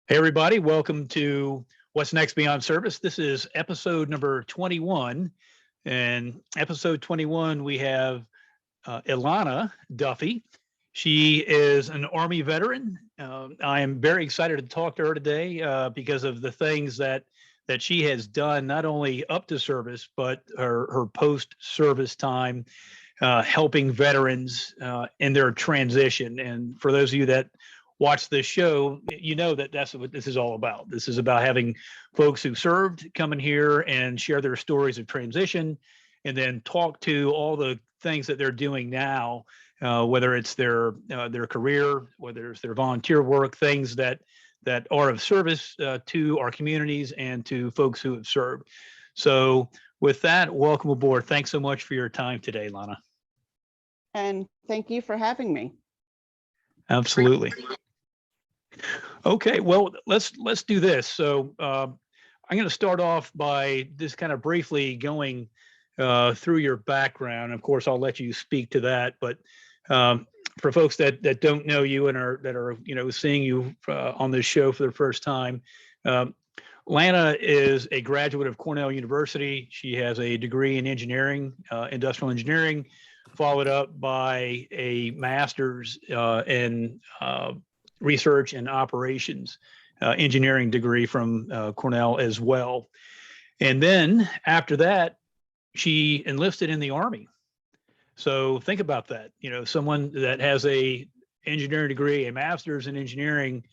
Hey, everybody, welcome to What's Next Beyond Service. This is episode number 21. And episode 21, we have Elana Duffy. She is an Army veteran. I am very excited to talk to her today because of the things that she has done, not only up to service, but her post-service time, helping veterans in their transition. And for those of you that watch this show, you know that that's what this is all about. This is about having folks who served come in here and share their stories of transition, and then talk to all the things that they're doing now, whether it's their career, whether it's their volunteer work, things that are of service to our communities and to folks who have served. So with that, welcome aboard. Thanks so much for your time today, Lana. And thank you for having me. Absolutely. Okay, well, let's do this. So I'm going to start off by just kind of briefly going through your background. Of course, I'll let you speak to that. But for folks that don't know you and are seeing you on this show for the first time, Lana is a graduate of Cornell University. She has a degree in engineering, industrial engineering, followed up by a master's in research and operations engineering degree from Cornell as well. And then after that, she enlisted in the Army. So think about that. You know, someone that has a engineering degree, a master's in engineering,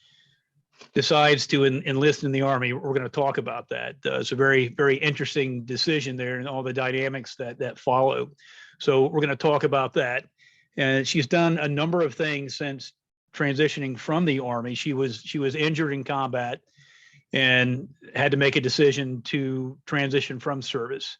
decides to enlist in the Army. We're going to talk about that. It's a very, very interesting decision there and all the dynamics that follow. So we're going to talk about that. And she's done a number of things since transitioning from the Army. She was injured in combat and had to make a decision to transition from service.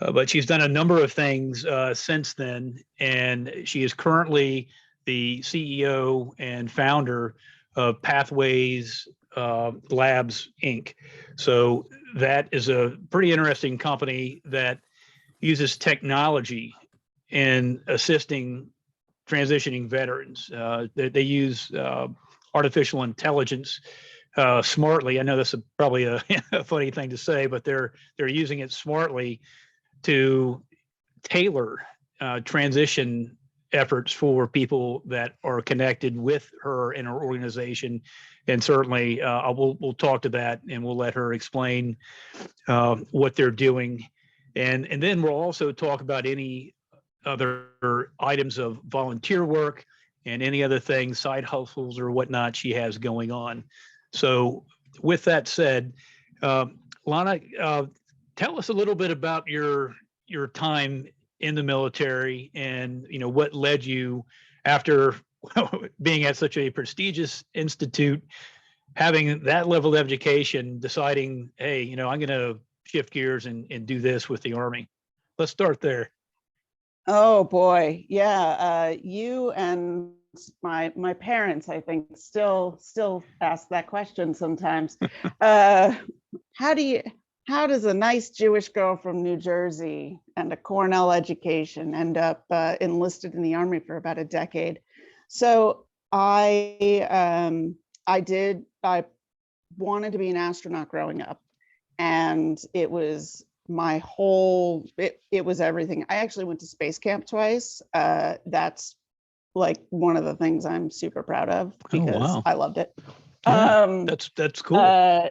But she's done a number of things since then, and she is currently the CEO and founder of Pathways Labs, Inc. So that is a pretty interesting company that uses technology in assisting transitioning veterans. They use artificial intelligence smartly. I know that's probably a funny thing to say, but they're using it smartly to tailor transition efforts for people that are connected with her in her organization. And certainly we'll talk to that, and we'll let her explain what they're doing. And then we'll also talk about any other items of volunteer work and any other things, side hustles or whatnot she has going on. So with that said, Lana, tell us a little bit about your time in the military, and what led you, after being at such a prestigious institute, having that level of education, deciding, hey, I'm going to shift gears and do this with the Army. Let's start there. Oh boy, yeah. You and my parents, I think, still ask that question sometimes. How does a nice Jewish girl from New Jersey and a Cornell education end up enlisted in the Army for about a decade? So I wanted to be an astronaut growing up, and it was it was everything. I actually went to space camp twice. That's like one of the things I'm super proud of, because I loved it. Yeah, that's cool.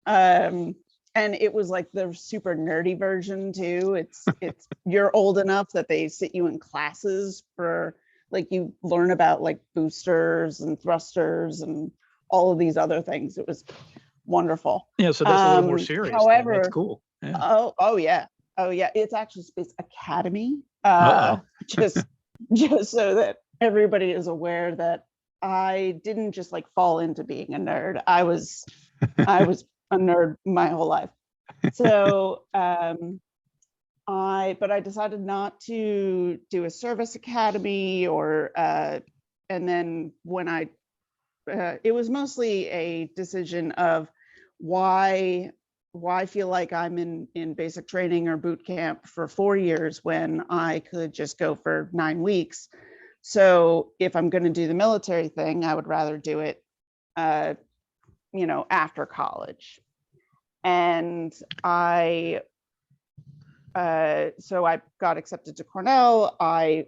And it was like the super nerdy version too. It's you're old enough that they sit you in classes for, like, you learn about like boosters and thrusters and all of these other things. It was wonderful. Yeah, so that's a little more serious. However, that's cool. Yeah. Oh yeah. It's actually Space Academy. Just so that everybody is aware that I didn't just like fall into being a nerd. I was a nerd my whole life. So I decided not to do a service academy and then when it was mostly a decision of why feel like I'm in basic training or boot camp for 4 years when I could just go for 9 weeks. So if I'm going to do the military thing, I would rather do it after college. And so I got accepted to Cornell. I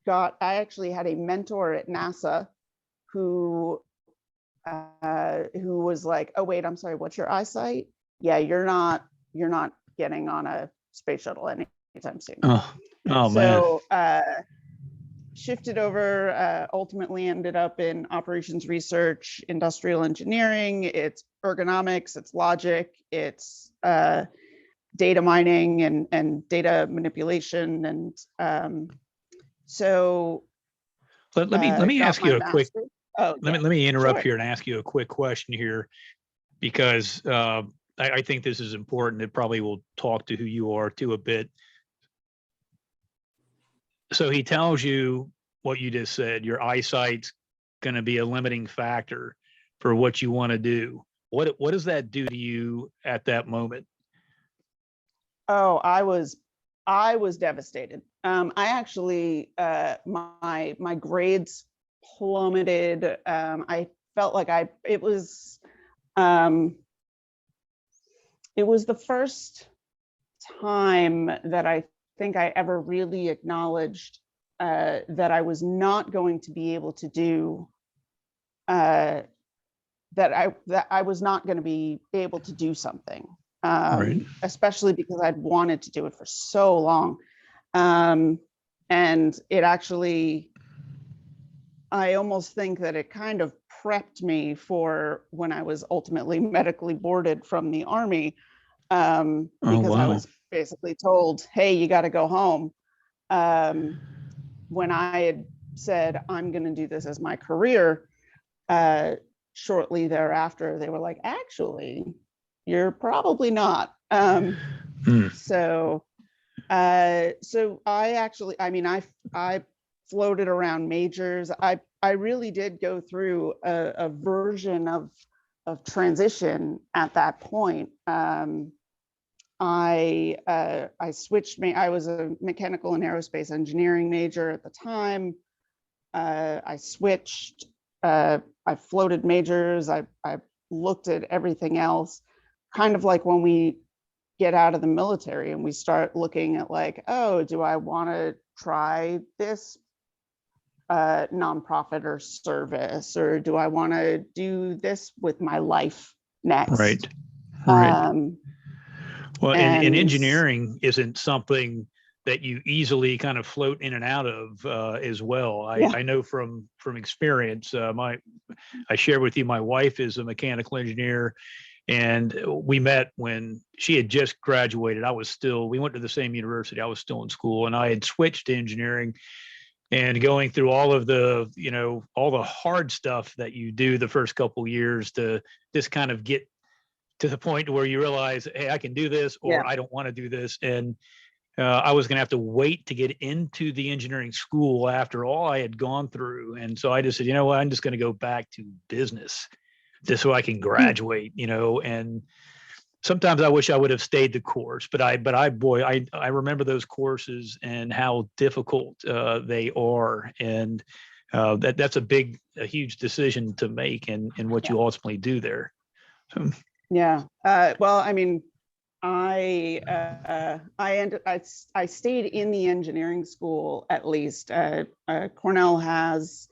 actually had a mentor at NASA who was like, oh wait, I'm sorry, what's your eyesight? Yeah, you're not getting on a space shuttle anytime soon. Man. Shifted over, ultimately ended up in operations research, industrial engineering. It's ergonomics, it's logic, it's data mining and data manipulation. And so let me ask you a quick, let me interrupt here and ask you a quick question here, because I think this is important. It probably will talk to who you are too a bit. So he tells you what you just said, your eyesight's going to be a limiting factor for what you want to do. What does that do to you at that moment? Oh, I was devastated. I actually, my grades plummeted. I felt like it was the first time that I think I ever really acknowledged that I was not going to be able to do that I was not going to be able to do something, Right. especially because I'd wanted to do it for so long. And it actually, I almost think that it kind of prepped me for when I was ultimately medically boarded from the Army, because I was basically told, hey, you got to go home. When I had said, I'm going to do this as my career, shortly thereafter, they were like, actually, you're probably not. So I actually, I floated around majors. I really did go through a version of transition at that point. I switched. I was a mechanical and aerospace engineering major at the time. I switched. I floated majors. I looked at everything else, kind of like when we get out of the military and we start looking at like, oh, do I want to try this nonprofit or service, or do I want to do this with my life next? Right. Well, and engineering isn't something that you easily kind of float in and out of as well. I know from experience. I share with you, my wife is a mechanical engineer, and we met when she had just graduated. We went to the same university. I was still in school, and I had switched to engineering, and going through all of the, all the hard stuff that you do the first couple of years to just kind of get to the point where you realize, hey, I can do this, or I don't want to do this. And I was going to have to wait to get into the engineering school after all I had gone through. And so I just said, you know what, I'm just going to go back to business just so I can graduate, and sometimes I wish I would have stayed the course, but I remember those courses and how difficult they are. And that's a huge decision to make and what you ultimately do there. So. Yeah. Well, I mean, I stayed in the engineering school at least. Cornell has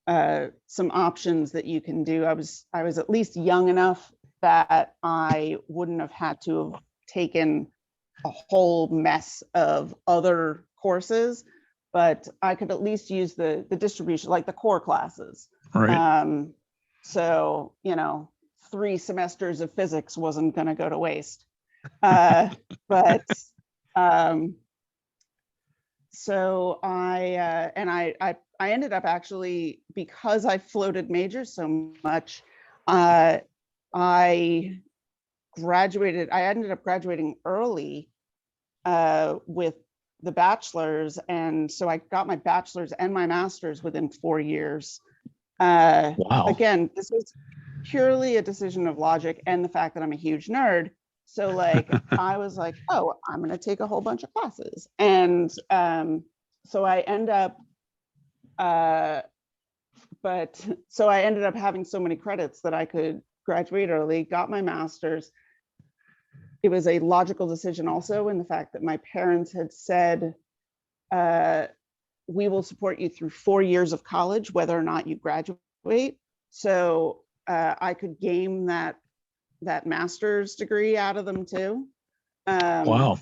some options that you can do. I was at least young enough that I wouldn't have had to have taken a whole mess of other courses, but I could at least use the distribution, like the core classes. Right. So, 3 semesters of physics wasn't going to go to waste. So I ended up actually, because I floated majors so much, I ended up graduating early with the bachelor's. And so I got my bachelor's and my master's within 4 years. Wow. Again, this was purely a decision of logic and the fact that I'm a huge nerd. So like, I was like, oh, I'm going to take a whole bunch of classes. And so I end up but so I ended up having so many credits that I could graduate early, got my master's. It was a logical decision also in the fact that my parents had said, we will support you through 4 years of college, whether or not you graduate. So I could game that master's degree out of them too. Wow.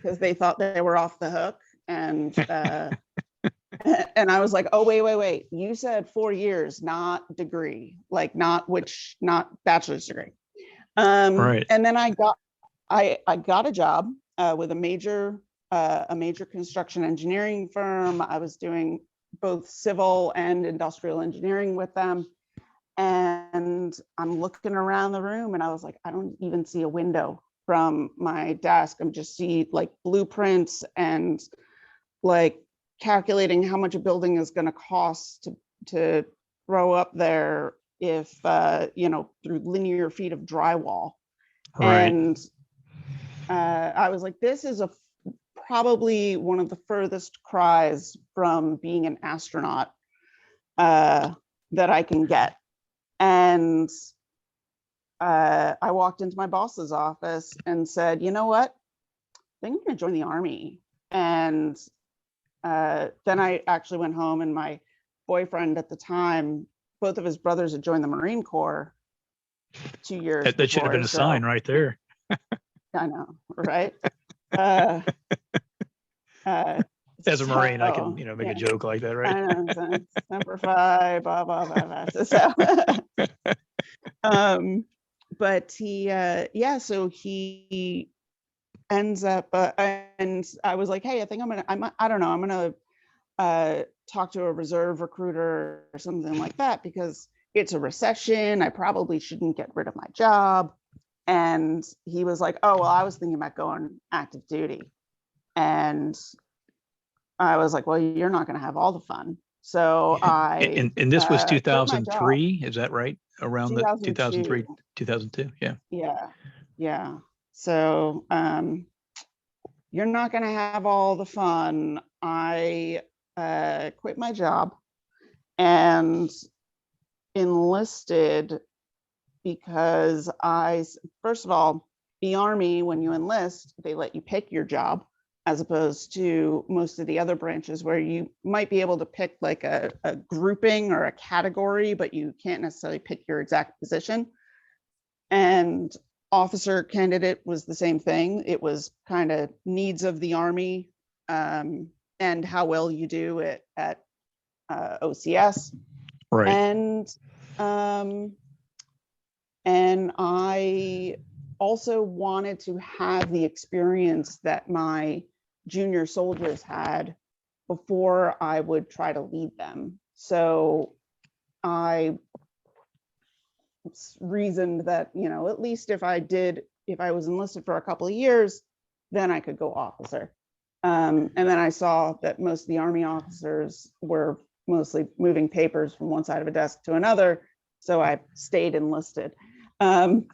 Because they thought they were off the hook. And and I was like, oh, wait. You said 4 years, not degree, like not bachelor's degree. Right. And then I got a job with a major construction engineering firm. I was doing both civil and industrial engineering with them. And I'm looking around the room and I was like, I don't even see a window from my desk. I'm just see like blueprints and like calculating how much a building is going to cost to throw up there if through linear feet of drywall. Right. And I was like, this is probably one of the furthest cries from being an astronaut that I can get. And I walked into my boss's office and said, you know what? I think I'm going to join the Army. And then I actually went home, and my boyfriend at the time, both of his brothers had joined the Marine Corps 2 years That should have been a sign right there. I know, right? As a Marine, I can, make a joke like that, right? I know, Semper Fi, blah, blah, blah, blah. So, but he, so he ends up, and I was like, hey, I think I'm gonna talk to a reserve recruiter or something like that, because it's a recession. I probably shouldn't get rid of my job. And he was like, oh, well, I was thinking about going active duty. And I was like, well, you're not going to have all the fun. So and this was 2003, job. Is that right? Around the 2003, 2002. Yeah. Yeah. So you're not going to have all the fun. I quit my job and enlisted because first of all, the Army, when you enlist, they let you pick your job, as opposed to most of the other branches where you might be able to pick like a grouping or a category, but you can't necessarily pick your exact position. And officer candidate was the same thing. It was kind of needs of the Army and how well you do it at OCS. Right. And I also wanted to have the experience that my junior soldiers had before I would try to lead them. So I reasoned that, at least if I was enlisted for a couple of years, then I could go officer. And then I saw that most of the Army officers were mostly moving papers from one side of a desk to another. So I stayed enlisted. Right.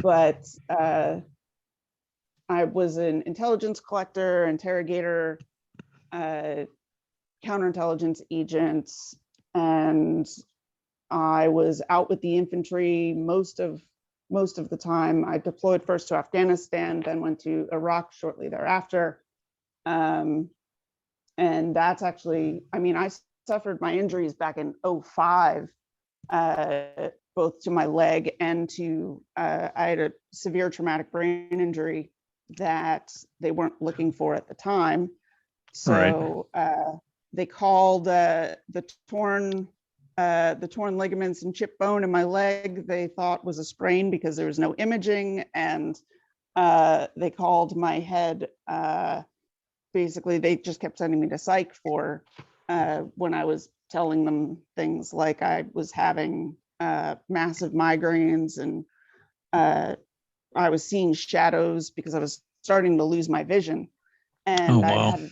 But I was an intelligence collector, interrogator, counterintelligence agent, and I was out with the infantry most of the time. I deployed first to Afghanistan, then went to Iraq shortly thereafter. And that's actually, I suffered my injuries back in 2005, both to my leg and to, I had a severe traumatic brain injury that they weren't looking for at the time. So they called the torn ligaments and chip bone in my leg, they thought was a sprain because there was no imaging. And they called my head, basically they just kept sending me to psych for when I was telling them things like I was having massive migraines, and I was seeing shadows because I was starting to lose my vision, and I had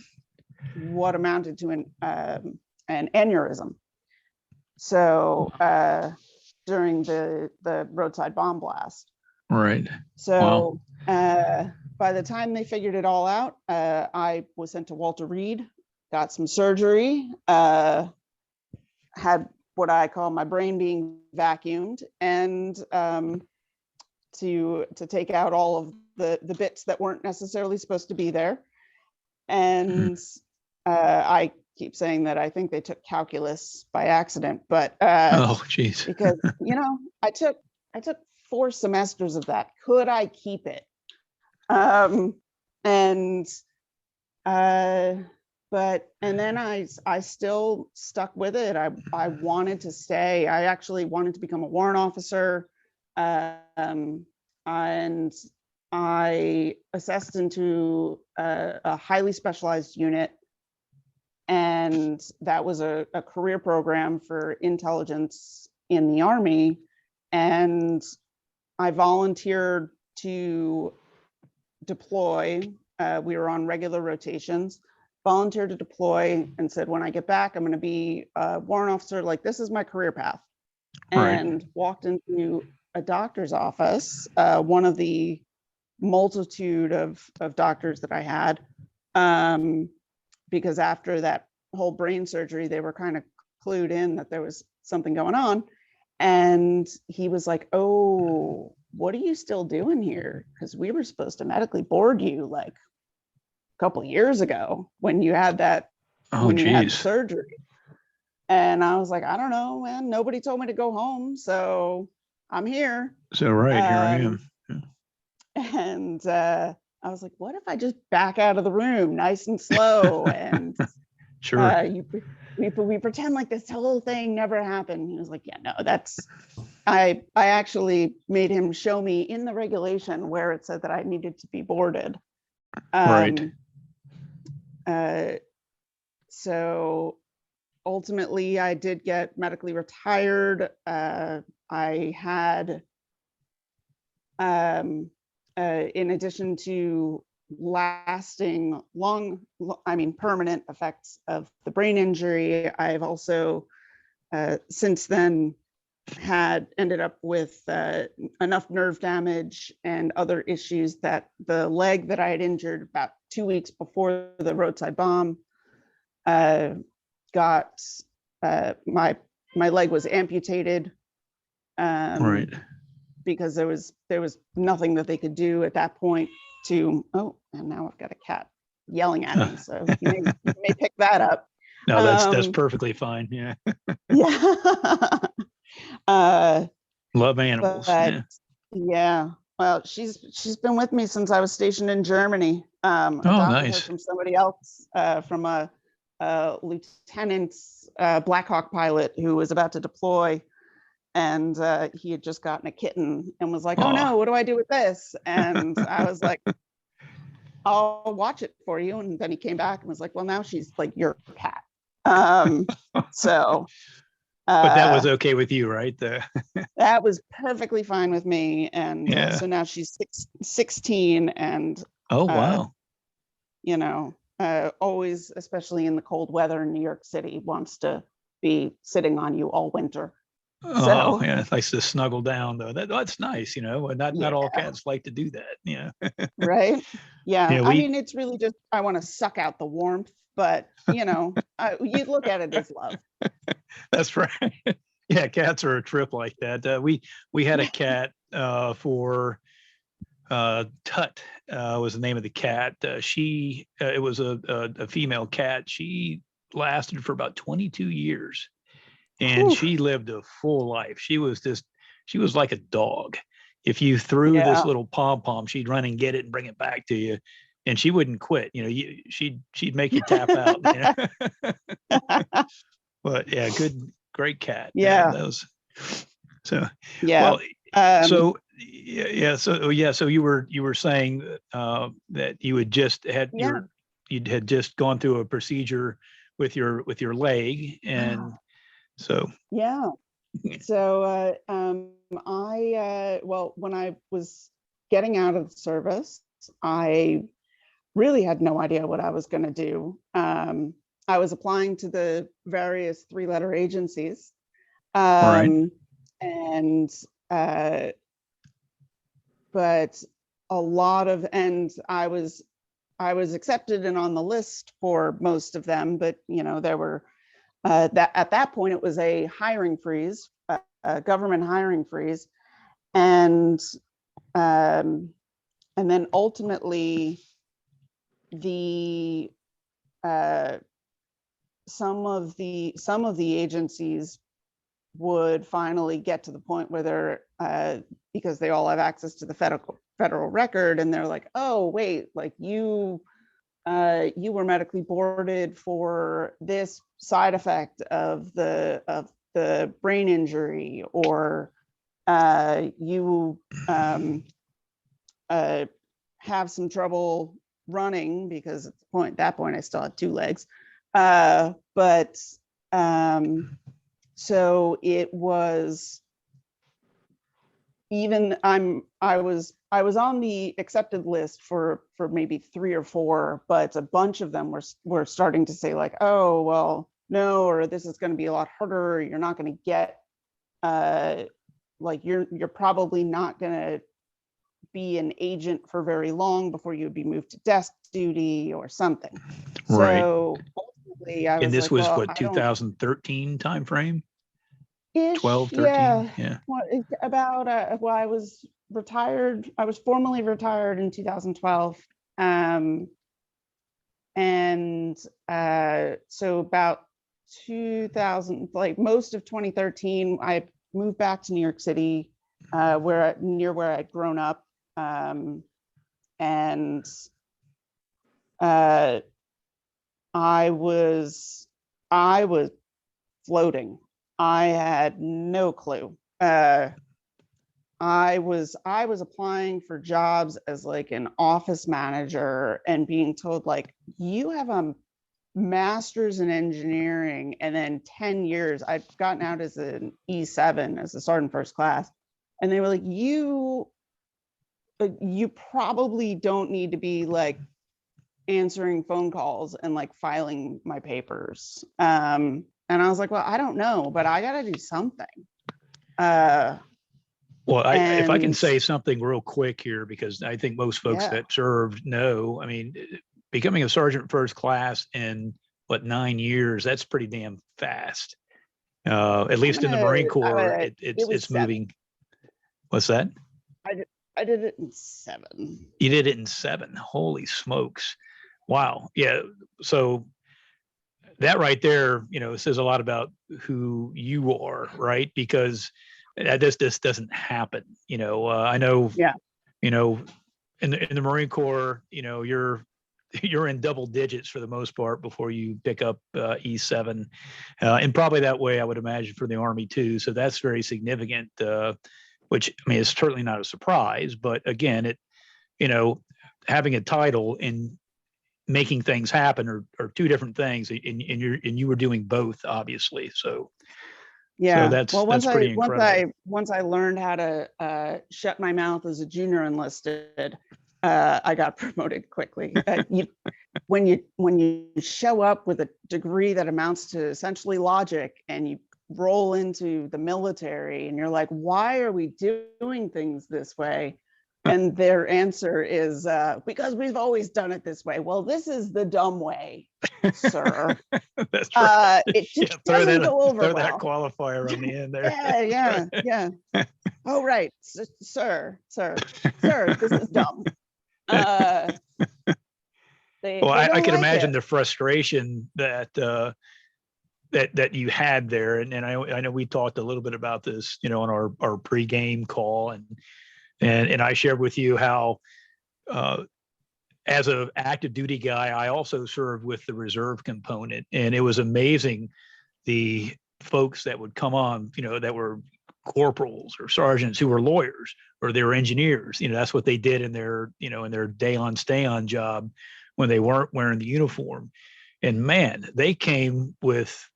what amounted to an aneurysm. So during the roadside bomb blast. Right. So by the time they figured it all out, I was sent to Walter Reed, got some surgery, had what I call my brain being vacuumed, and to take out all of the bits that weren't necessarily supposed to be there. And I keep saying that I think they took calculus by accident, but Oh, geez. because I took 4 semesters of that. Could I keep it? And then I still stuck with it. I wanted to stay. I actually wanted to become a warrant officer, and I assessed into a highly specialized unit, and that was a career program for intelligence in the Army. And I volunteered to deploy. We were on regular rotations, volunteered to deploy, and said, when I get back, I'm going to be a warrant officer. Like, this is my career path. And walked into a doctor's office, one of the multitude of doctors that I had, because after that whole brain surgery, they were kind of clued in that there was something going on. And he was like, oh, what are you still doing here? Because we were supposed to medically board you like a couple years ago when you had that, when you had the surgery. And I was like, I don't know, man. Nobody told me to go home, so I'm here. So here I am. And I was like, what if I just back out of the room nice and slow? And we pretend like this whole thing never happened. He was like, yeah, no, that's, I actually made him show me in the regulation where it said that I needed to be boarded. So ultimately I did get medically retired. I had, in addition to lasting permanent effects of the brain injury, I've also since then ended up with enough nerve damage and other issues that the leg that I had injured about 2 weeks before the roadside bomb got my leg was amputated, because there was nothing that they could do at that point to, and now I've got a cat yelling at me, so you may pick that up. No, that's perfectly fine. Yeah. Love animals. Yeah. Well, she's been with me since I was stationed in Germany. Adopted her from somebody else, from a lieutenant's Black Hawk pilot who was about to deploy, and he had just gotten a kitten and was like, oh no, what do I do with this? And I was like, I'll watch it for you. And then he came back and was like, well, now she's like your cat. So but that was okay with you, right? That was perfectly fine with me. And so now she's 16, and wow. Always, especially in the cold weather in New York City, wants to be sitting on you all winter. Oh, yeah, it's nice to snuggle down though. That's nice, not all cats like to do that. Right. Yeah. I mean, it's really just, I want to suck out the warmth, but you look at it as love. That's right. Yeah, cats are a trip like that. We had a cat for Tut was the name of the cat. It was a female cat. She lasted for about 22 years. And she lived a full life. She was like a dog. If you threw this little pom-pom, she'd run and get it and bring it back to you. And she wouldn't quit. She'd make you tap out. But yeah, great cat. Yeah. That was so. Yeah. Well, so you were saying that you had just had you had just gone through a procedure with your leg, and so when I was getting out of the service, I really had no idea what I was going to do. I was applying to the various 3-letter agencies, and but a lot of, and I was accepted and on the list for most of them, but there were that at that point it was a hiring freeze, a government hiring freeze, and then ultimately the some of the agencies would finally get to the point where they're because they all have access to the federal record, and they're like, oh wait, like you were medically boarded for this side effect of the brain injury, or you have some trouble running, because at that point I still had 2 legs. But so it was, even I was on the accepted list for maybe 3 or 4, but a bunch of them were starting to say like, oh well, no, or this is going to be a lot harder, or you're not going to get like you're probably not going to be an agent for very long before you would be moved to desk duty or something. Right. So ultimately I was, and this like, was well, what, 2013 timeframe? Ish, 12, 13? Yeah. Well, about well, I was formally retired in 2012. And so about 2000, like most of 2013, I moved back to New York City, near where I'd grown up. And I was floating. I had no clue. I was applying for jobs as like an office manager and being told like, you have a master's in engineering, and then 10 years, I'd gotten out as an E7, as a sergeant first class. And they were like, you probably don't need to be like answering phone calls and like filing my papers. And I was like, well, I don't know, but I got to do something. Well, if I can say something real quick here, because I think most folks that served know, I mean, becoming a sergeant first class in what, 9 years, that's pretty damn fast. At least in the Marine Corps, it's moving. What's that? I did it in 7. You did it in 7. Holy smokes. Wow. Yeah. So that right there, says a lot about who you are, right? Because this doesn't happen. I know, in the Marine Corps, you're in double digits for the most part before you pick up E7, and probably that way I would imagine for the Army too. So that's very significant, which, I mean, it's certainly not a surprise, but again, having a title and making things happen are 2 different things, and you were doing both, obviously. So yeah, that's pretty incredible. Once I learned how to shut my mouth as a junior enlisted, I got promoted quickly. When you show up with a degree that amounts to essentially logic, and you roll into the military, and you're like, why are we doing things this way? And their answer is, because we've always done it this way. Well, this is the dumb way, sir. That's right. It just doesn't go over throw well. That qualifier on the end there. Yeah. Oh, right, sir, this is dumb. I can imagine the frustration that you had there, and I know we talked a little bit about this, on our pregame call, and I shared with you how, as an active duty guy, I also served with the reserve component, and it was amazing the folks that would come on, that were corporals or sergeants who were lawyers, or they were engineers. That's what they did in their day on stay on job when they weren't wearing the uniform. And man, they came with,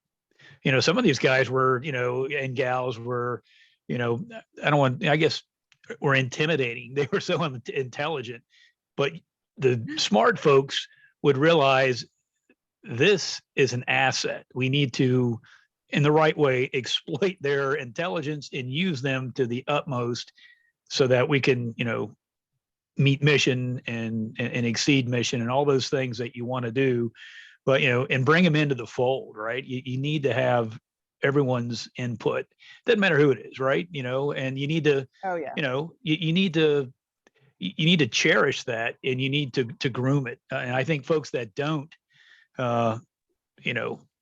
some of these guys were, and gals were, I guess, were intimidating. They were so intelligent, but the smart folks would realize this is an asset. We need to, in the right way, exploit their intelligence and use them to the utmost so that we can, meet mission and exceed mission and all those things that you want to do but, and bring them into the fold, right? You need to have everyone's input. Doesn't matter who it is, right? And you need to, Oh yeah. you need to cherish that, and you need to groom it. And I think folks that don't,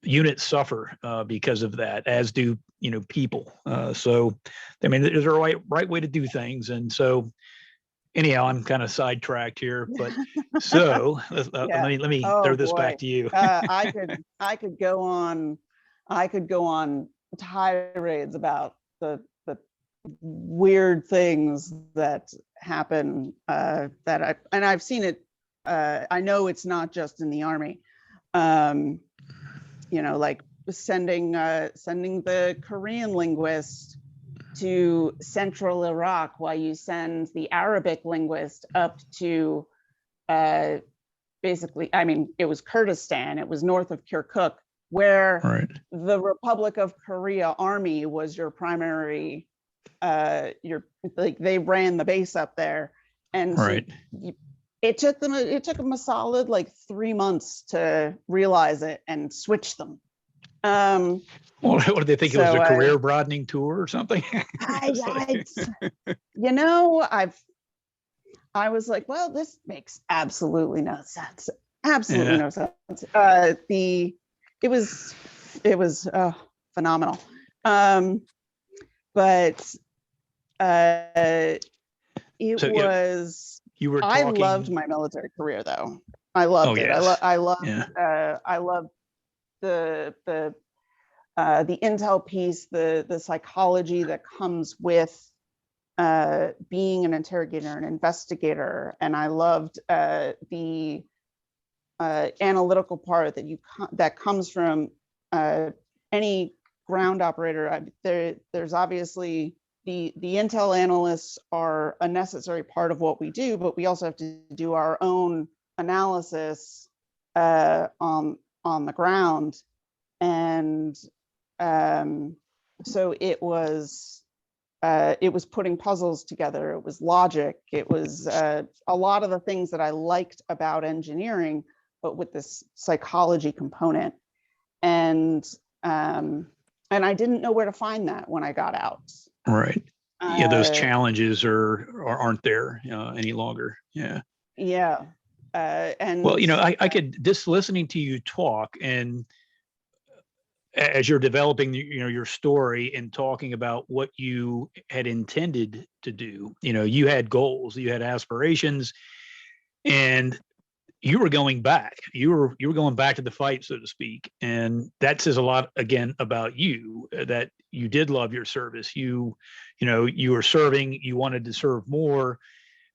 units suffer because of that, as do, people. So, I mean, there's a right way to do things. And so, anyhow, I'm kind of sidetracked here, but so Yeah. let me Oh throw this boy. back to you. I could go on tirades about the weird things that happen, and I've seen it. I know it's not just in the Army. Like sending the Korean linguist to central Iraq while you send the Arabic linguist up to basically, I mean, it was Kurdistan, it was north of Kirkuk, where Right. the Republic of Korea Army was your primary, they ran the base up there. And Right. so it took them a solid 3 months to realize it and switch them. Well, what did they think? It was a career broadening tour or something? I was like, well, this makes absolutely no sense. Absolutely no sense. It was phenomenal. But you were talking... I loved my military career, though. I loved it. Yes. I loved the intel piece, the psychology that comes with being an interrogator and investigator, and I loved the analytical part that comes from any ground operator. There's obviously the intel analysts are a necessary part of what we do, but we also have to do our own analysis on the ground, and so it was putting puzzles together. It was logic. It was a lot of the things that I liked about engineering, but with this psychology component. And I didn't know where to find that when I got out. Right. Yeah, those challenges aren't there any longer. Yeah. Yeah. And well, I could, just listening to you talk, and as you're developing your story and talking about what you had intended to do, you had goals, you had aspirations, and you were going back. You were going back to the fight, so to speak. And that says a lot, again, about you, that you did love your service. You were serving, you wanted to serve more,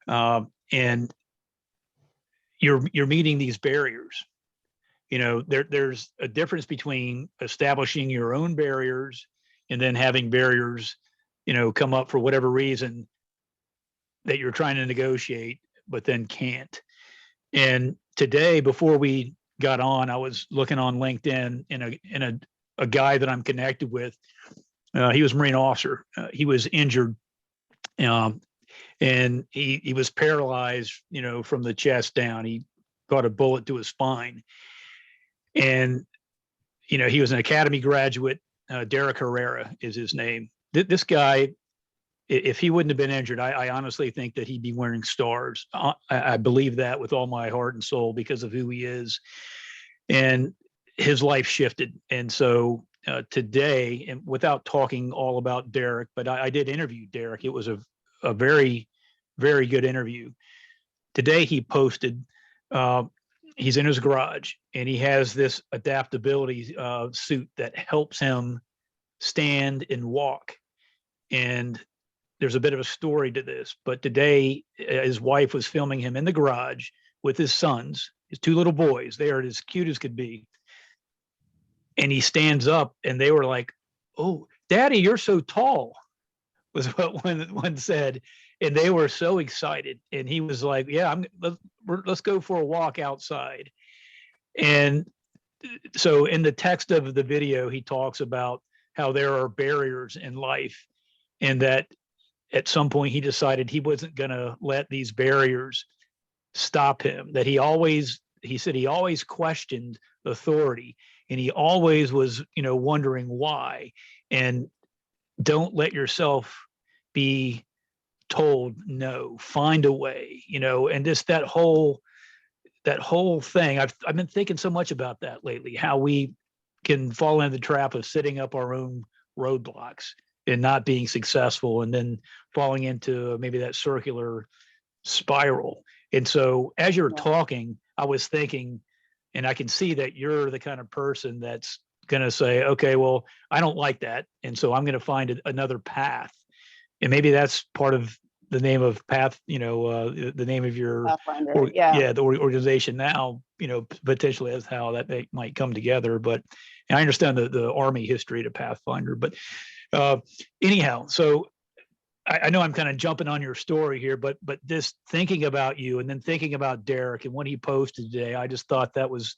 and you're meeting these barriers. There's a difference between establishing your own barriers and then having barriers, come up for whatever reason that you're trying to negotiate, but then can't. And today, before we got on, I was looking on LinkedIn, and a guy that I'm connected with. He was a Marine officer. He was injured, and he was paralyzed, from the chest down. He got a bullet to his spine, and he was an academy graduate. Derek Herrera is his name. This guy, if he wouldn't have been injured, I honestly think that he'd be wearing stars. I believe that with all my heart and soul, because of who he is. And his life shifted. And so today, and without talking all about Derek, but I did interview Derek. It was a very, very good interview. Today he posted, he's in his garage, and he has this adaptability suit that helps him stand and walk. And there's a bit of a story to this, but today his wife was filming him in the garage with his sons, his two little boys. They are as cute as could be. And he stands up, and they were like, "Oh, Daddy, you're so tall," was what one said. And they were so excited. And he was like, "Yeah, let's go for a walk outside." And so in the text of the video, he talks about how there are barriers in life, and that at some point he decided he wasn't going to let these barriers stop him, that he always he said he always questioned authority, and he always was, wondering why. And don't let yourself be told no. Find a way, and just that whole thing. I've been thinking so much about that lately, how we can fall into the trap of setting up our own roadblocks and not being successful, and then falling into maybe that circular spiral. And so as you're talking, I was thinking, and I can see that you're the kind of person that's going to say, okay, well, I don't like that, and so I'm going to find another path. And maybe that's part of the name of Path, the name of your Pathfinder, the organization now, potentially as how that might come together. But and I understand the Army history to Pathfinder, but anyhow, so I know I'm kind of jumping on your story here, but just thinking about you, and then thinking about Derek and what he posted today, I just thought that was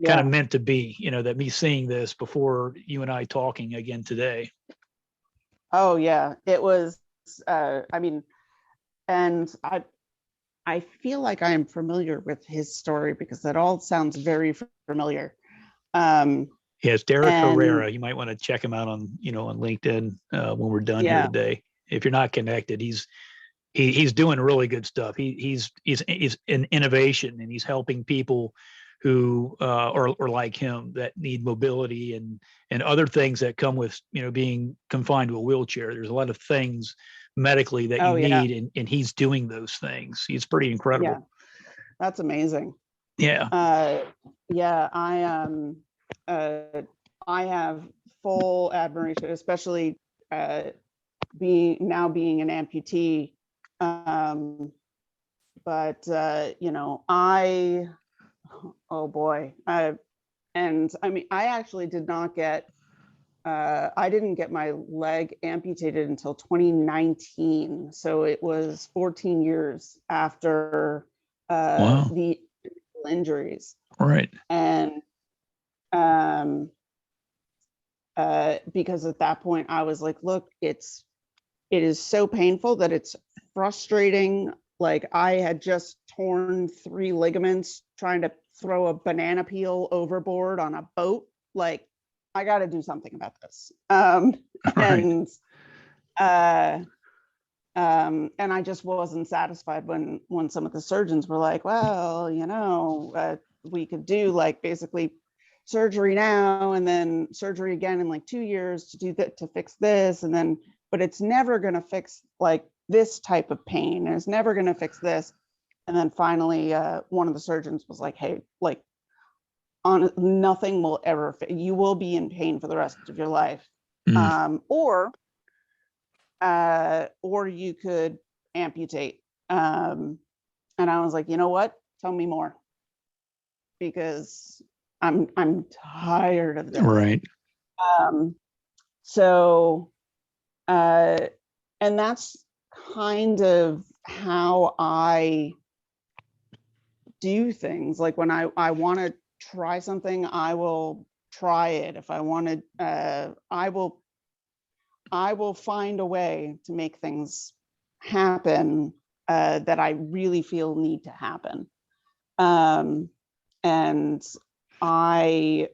kind of meant to be, that me seeing this before you and I talking again today. Oh yeah, it was. I mean, and I feel like I am familiar with his story because that all sounds very familiar. Yes, Derek Herrera. You might want to check him out on on LinkedIn when we're done here today. If you're not connected, he's doing really good stuff. He's in innovation, and he's helping people who are like him, that need mobility and other things that come with being confined to a wheelchair. There's a lot of things medically that you need, and he's doing those things. He's pretty incredible. Yeah, that's amazing. Yeah. I have full admiration, especially being an amputee. Oh boy. And I mean, I actually did not get, I didn't get my leg amputated until 2019. So it was 14 years after the injuries. Right. And because at that point I was like, look, it is so painful that it's frustrating. Like, I had just torn 3 ligaments trying to throw a banana peel overboard on a boat. Like, I got to do something about this. And I just wasn't satisfied when some of the surgeons were like, well, we could do like basically surgery now and then surgery again in like 2 years to do that, to fix this, and then, but it's never going to fix like this type of pain, and it's never going to fix this. And then finally one of the surgeons was like, hey, like, nothing will ever you will be in pain for the rest of your life. Or you could amputate. And I was like, you know what, tell me more, because I'm tired of this. Right. And that's kind of how I do things. Like, when I want to try something, I will try it. If I want to, I will find a way to make things happen that I really feel need to happen. And I'm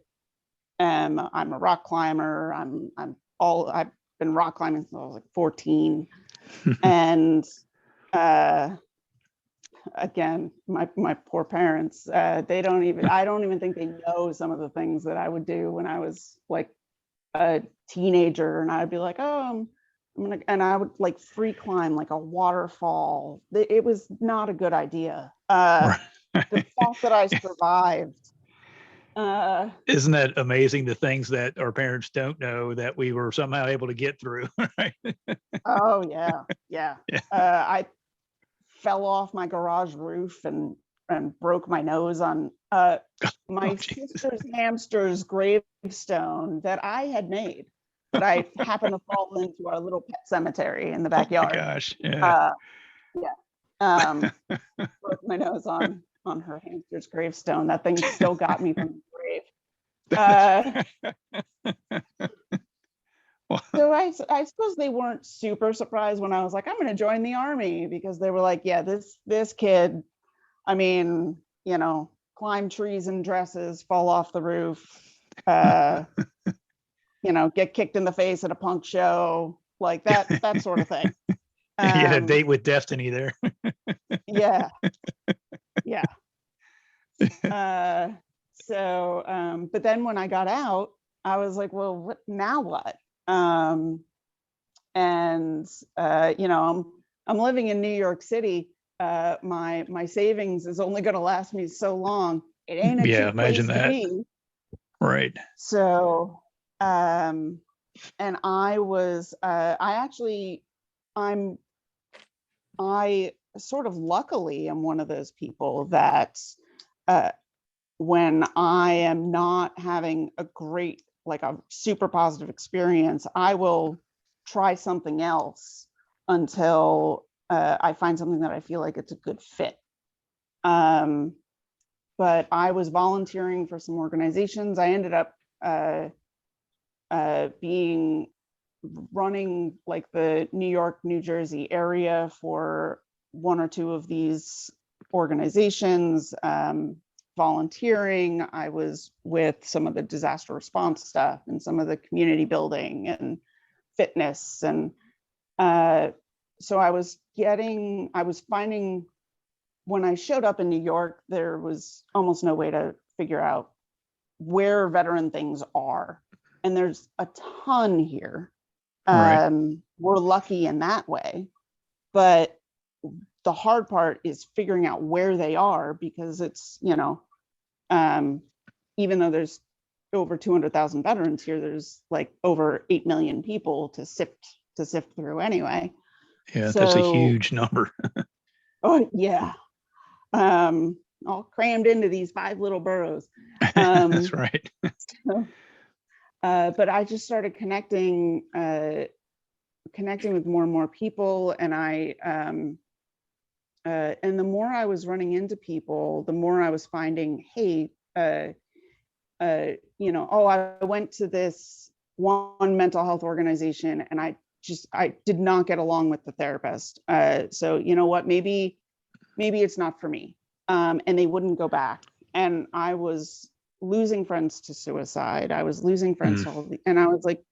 a rock climber. I've been rock climbing since I was like 14. And again, my poor parents, I don't even think they know some of the things that I would do when I was like a teenager. And I'd be like, oh, and I would like free climb like a waterfall. It was not a good idea. The fact that I survived. Isn't that amazing, the things that our parents don't know that we were somehow able to get through? Right? Oh yeah. I fell off my garage roof and broke my nose on my sister's hamster's gravestone that I had made, that I happened to fall into our little pet cemetery in the backyard. Oh my gosh. Yeah. Broke my nose on her hamster's gravestone. That thing still got me from the grave. So I suppose they weren't super surprised when I was like, I'm going to join the Army, because they were like, yeah, this kid, I mean, climb trees in dresses, fall off the roof, get kicked in the face at a punk show, like that sort of thing. You had a date with destiny there. Yeah. Yeah. But then when I got out, I was like, well, now what? I'm living in New York City. My savings is only going to last me so long. It ain't a cheap imagine place to that. be. Right. So, and I sort of luckily am one of those people that when I am not having a super positive experience, I will try something else until I find something that I feel like it's a good fit. But I was volunteering for some organizations. I ended up running like the New York, New Jersey area for one or two of these organizations. Volunteering, I was with some of the disaster response stuff and some of the community building and fitness. And so I was finding, when I showed up in New York, there was almost no way to figure out where veteran things are. And there's a ton here. Right. We're lucky in that way. But the hard part is figuring out where they are, because it's, even though there's over 200,000 veterans here, there's like over 8 million people to sift through anyway. Yeah, that's a huge number. Oh yeah. All crammed into these 5 little boroughs. That's right. But I just started connecting with more and more people, and and the more I was running into people, the more I was finding, hey, I went to this one mental health organization and I did not get along with the therapist. So you know what, maybe it's not for me. And they wouldn't go back. And I was losing friends to suicide. I was losing friends to and I was like,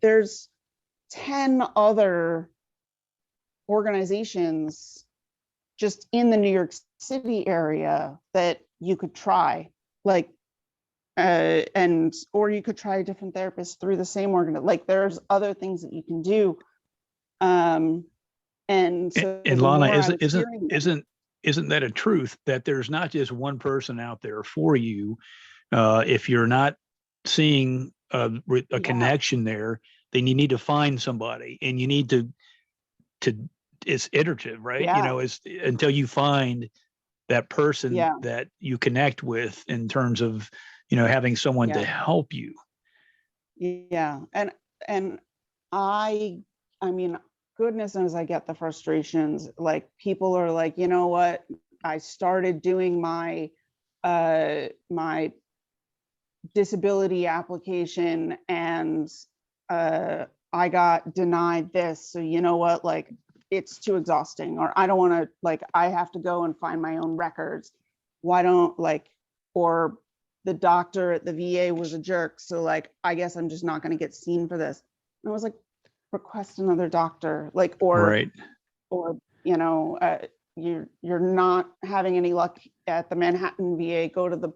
there's 10 other organizations just in the New York City area that you could try, like, or you could try a different therapist through the same organ. Like, there's other things that you can do. And so, and Lana, isn't that a truth, that there's not just one person out there for you? If you're not seeing a connection there, then you need to find somebody, and you need to it's iterative, right? Yeah. It's until you find that person that you connect with, in terms of, having someone to help you. Yeah. And I mean, goodness knows I get the frustrations. Like, people are like, you know what? I started doing my my disability application and I got denied this. So you know what? Like, it's too exhausting, or I don't want to, like, I have to go and find my own records. Why don't, like, or the doctor at the VA was a jerk, so like, I guess I'm just not going to get seen for this. And I was like, request another doctor, like, or you're not having any luck at the Manhattan VA, go to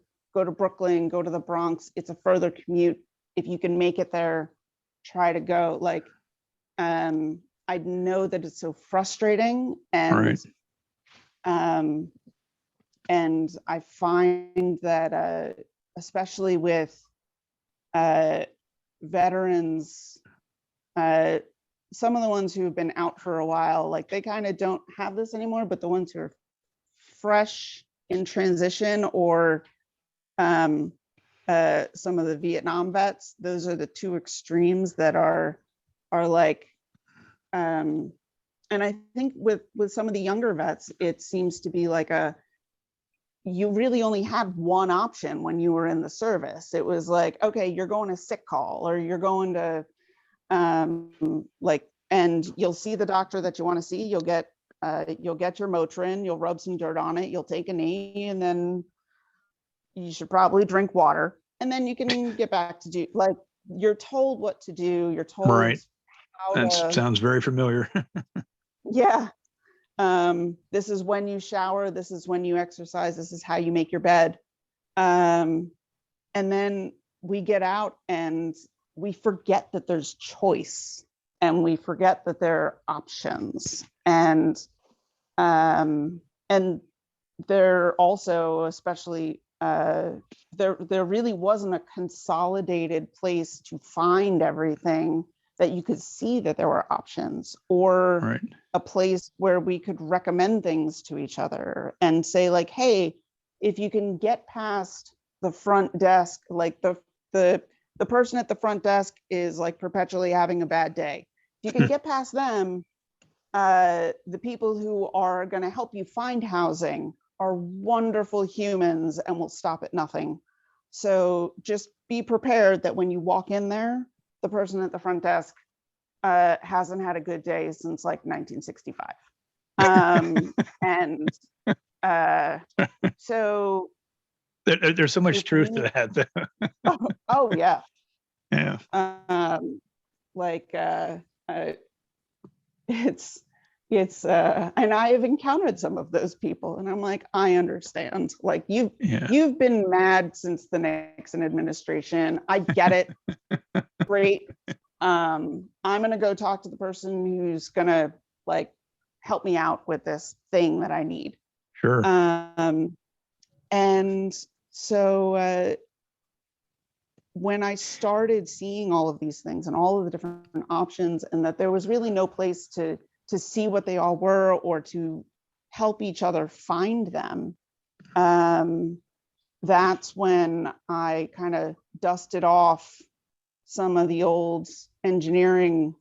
Brooklyn, go to the Bronx. It's a further commute. If you can make it there, try to go. Like, I know that it's so frustrating, and and I find that especially with veterans, some of the ones who have been out for a while, like, they kind of don't have this anymore, but the ones who are fresh in transition, or some of the Vietnam vets, those are the two extremes that are like, and I think with some of the younger vets, it seems to be like you really only had one option when you were in the service. It was like, okay, you're going to sick call, or you're going to and you'll see the doctor that you want to see. You'll get your Motrin, you'll rub some dirt on it, you'll take a knee, and then you should probably drink water, and then you can get back to do, like, you're told what to do. You're told Right. how That to, sounds very familiar. yeah. This is when you shower. This is when you exercise. This is how you make your bed. And then we get out and we forget that there's choice, and we forget that there are options. And there also, especially, there really wasn't a consolidated place to find everything that you could see that there were options, or Right. a place where we could recommend things to each other and say, like, hey, if you can get past the front desk, like the person at the front desk is like perpetually having a bad day. If you can get past them, the people who are going to help you find housing are wonderful humans and will stop at nothing. So just be prepared that when you walk in there, the person at the front desk hasn't had a good day since like 1965. And so there's so much truth to that. oh yeah. Yeah. Like it's and I have encountered some of those people, and I'm like, I understand. Like, you've been mad since the Nixon administration. I get it. Great. I'm gonna go talk to the person who's gonna, like, help me out with this thing that I need. Sure. And so when I started seeing all of these things and all of the different options, and that there was really no place to see what they all were or to help each other find them, that's when I kind of dusted off some of the old engineering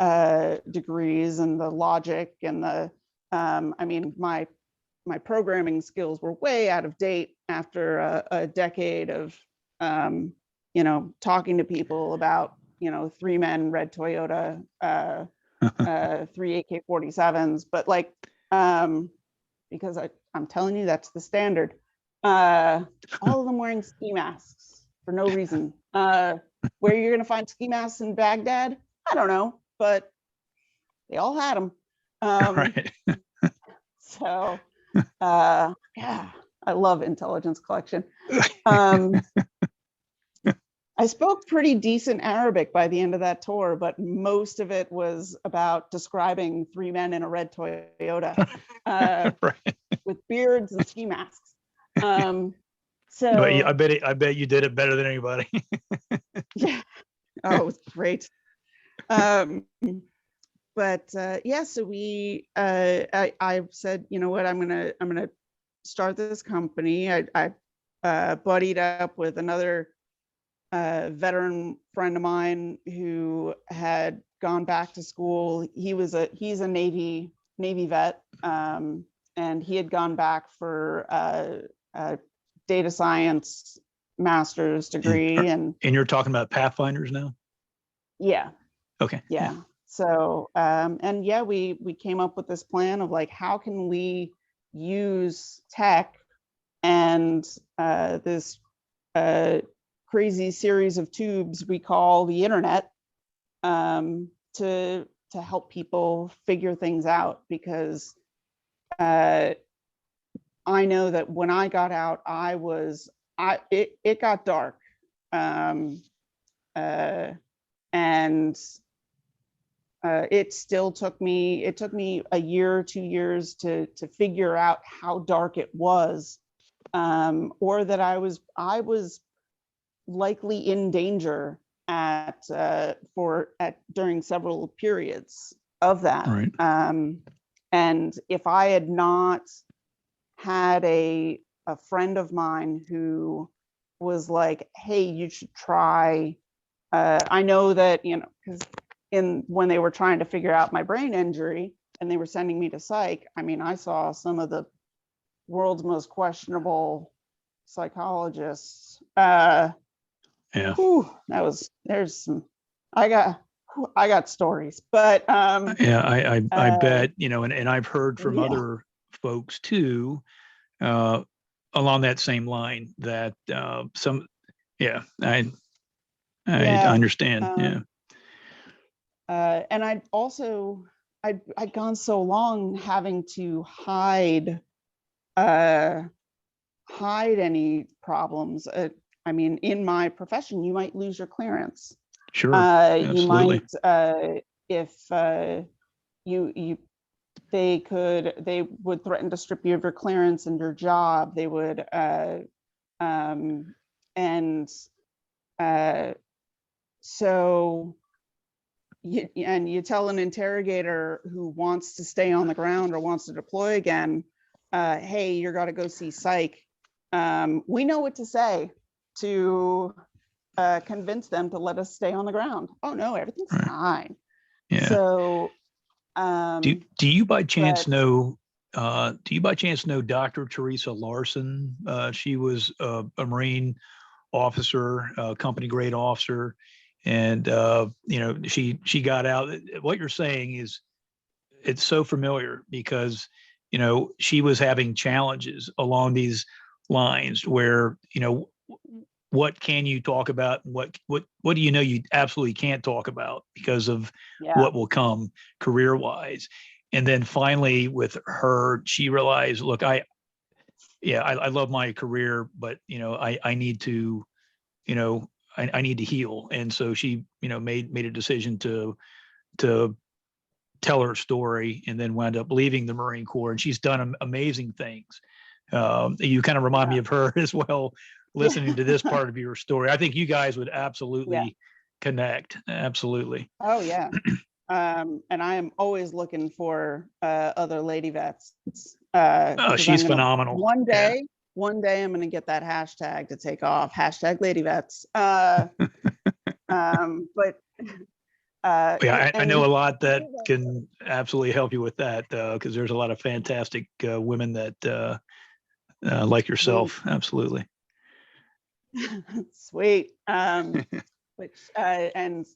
degrees and the logic and the, I mean, my programming skills were way out of date after a decade of, talking to people about, 3 men, red Toyota, 3 AK-47s, but like, because I'm telling you, that's the standard. All of them wearing ski masks for no reason. Where you're gonna find ski masks in Baghdad, I don't know, but they all had them. Right. So, yeah, I love intelligence collection. I spoke pretty decent Arabic by the end of that tour, but most of it was about describing 3 men in a red Toyota Right. with beards and ski masks. So But I bet you did it better than anybody. yeah, oh, it was great. But yeah, so I said, you know what, I'm gonna start this company. I buddied up with another veteran friend of mine who had gone back to school. He's a Navy vet, and he had gone back for a data science master's degree. And you're talking about Pathfinders now? Yeah. Okay. Yeah. So and yeah, we came up with this plan of, like, how can we use tech and this crazy series of tubes we call the internet to help people figure things out. Because I know that when I got out, it got dark, and it still took me a year, 2 years to figure out how dark it was, or that I was likely in danger during several periods of that. Right. And if I had not had a friend of mine who was like, hey, you should try, I know that, because when they were trying to figure out my brain injury and they were sending me to psych, I mean, I saw some of the world's most questionable psychologists. Yeah. I got stories, but yeah, I bet, and I've heard from yeah. other folks too, along that same line that yeah, I Yeah. understand. Yeah. And I'd gone so long having to hide any problems. I mean, in my profession, you might lose your clearance. Sure. You Absolutely. might, if they would threaten to strip you of your clearance and your job. They would, so you tell an interrogator who wants to stay on the ground or wants to deploy again, hey, you're got to go see psych. We know what to say to convince them to let us stay on the ground. Oh no, everything's fine. Yeah. So do you by chance know Dr. Teresa Larson? She was a Marine officer, company grade officer, and she got out. What you're saying is, it's so familiar because she was having challenges along these lines where what can you talk about, what do you absolutely can't talk about because of what will come career wise. And then finally with her, she realized, look, I love my career, but I need to I need to heal. And so she made a decision to tell her story, and then wound up leaving the Marine Corps. And she's done amazing things. You kind of remind me of her as well, listening to this part of your story. I think you guys would absolutely connect. Absolutely. Oh yeah. And I am always looking for other lady vets. She's phenomenal. One day I'm going to get that hashtag to take off. Hashtag lady vets. But I know a lot that can absolutely help you with that, because there's a lot of fantastic women that like yourself. Absolutely. Sweet. Which and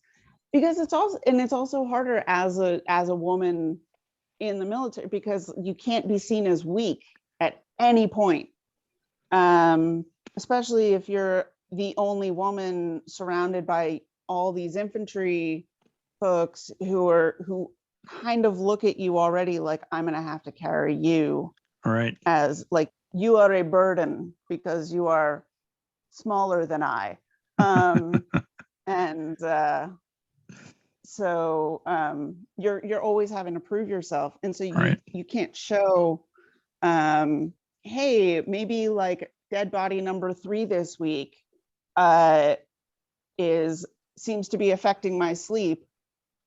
because it's also harder as a woman in the military, because you can't be seen as weak at any point, especially if you're the only woman surrounded by all these infantry folks who kind of look at you already like, I'm gonna have to carry you, right, as like you are a burden because you are smaller than I. And so you're always having to prove yourself, and so you can't show hey, maybe like dead body number 3 this week seems to be affecting my sleep,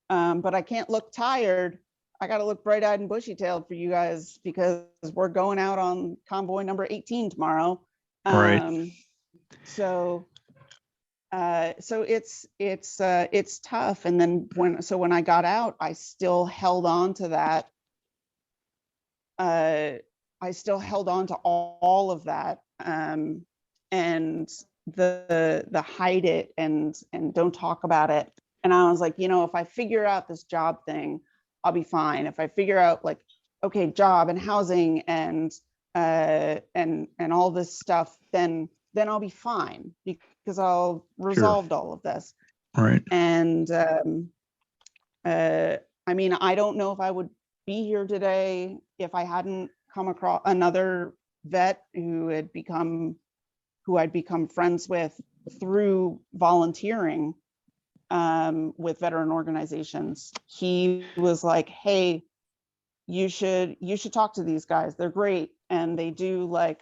but I can't look tired. I got to look bright-eyed and bushy-tailed for you guys because we're going out on convoy number 18 tomorrow. So it's tough. And then when I got out, I still held on to that. I still held on to all of that, and the hide it and don't talk about it. And I was like, if I figure out this job thing, I'll be fine. If I figure out like, okay, job and housing and all this stuff, then I'll be fine because I'll resolved all of this. Right. And I mean, I don't know if I would be here today if I hadn't come across another vet who I'd become friends with through volunteering with veteran organizations. He was like, hey, you should talk to these guys. They're great. And they do like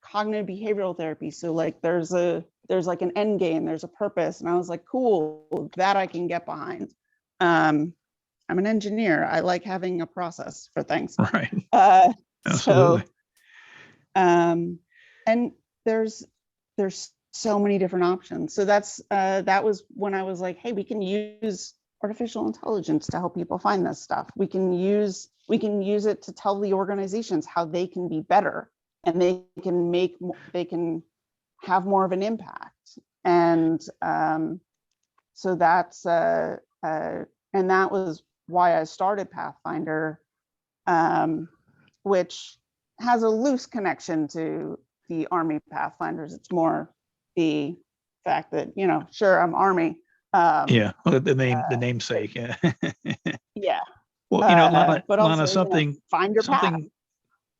cognitive behavioral therapy. So like there's like an end game, there's a purpose. And I was like, cool, that I can get behind. I'm an engineer. I like having a process for things. Right. Absolutely. So, and there's so many different options. So that was when I was like, hey, we can use artificial intelligence to help people find this stuff. We can use it to tell the organizations how they can be better and they can have more of an impact. And so that's and that was why I started Pathfinder, which has a loose connection to the Army Pathfinders. It's more the fact that, you know, sure, I'm Army. Yeah, well, the namesake. Yeah. Yeah. Well, you know, But also, Lana, you know, find your path. something,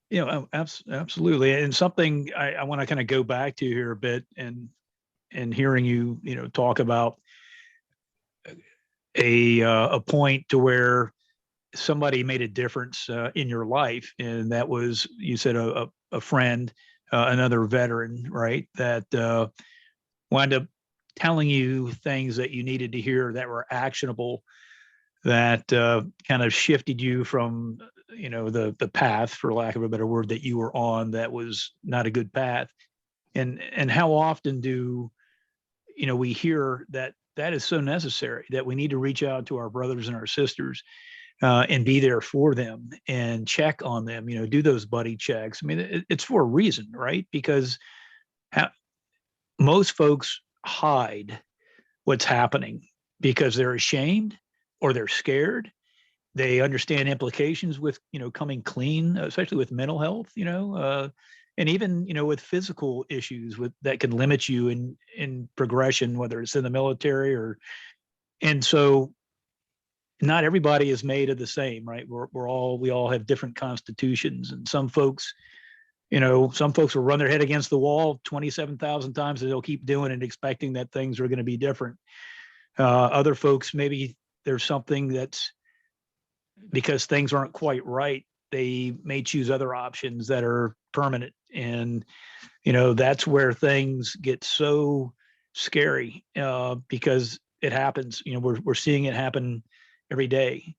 you know, absolutely, and something I want to kind of go back to here a bit, and hearing you, you know, talk about a point to where somebody made a difference in your life, and that was, you said, a friend, another veteran, right? That wound up telling you things that you needed to hear that were actionable, that kind of shifted you from, you know, the path, for lack of a better word, that you were on, that was not a good path. And how often do, you know, we hear that that is so necessary, that we need to reach out to our brothers and our sisters, and be there for them and check on them, you know, do those buddy checks. I mean, it's for a reason, right? Because most folks hide what's happening because they're ashamed or they're scared. They understand implications with, you know, coming clean, especially with mental health, you know, and even, you know, with physical issues with that can limit you in progression, whether it's in the military or, and so not everybody is made of the same, right? We all have different constitutions, and some folks, you know, some folks will run their head against the wall 27,000 times and they'll keep doing it, expecting that things are going to be different. Other folks, maybe there's something that's, because things aren't quite right, they may choose other options that are permanent. And, you know, that's where things get so scary, because it happens, you know, we're seeing it happen every day.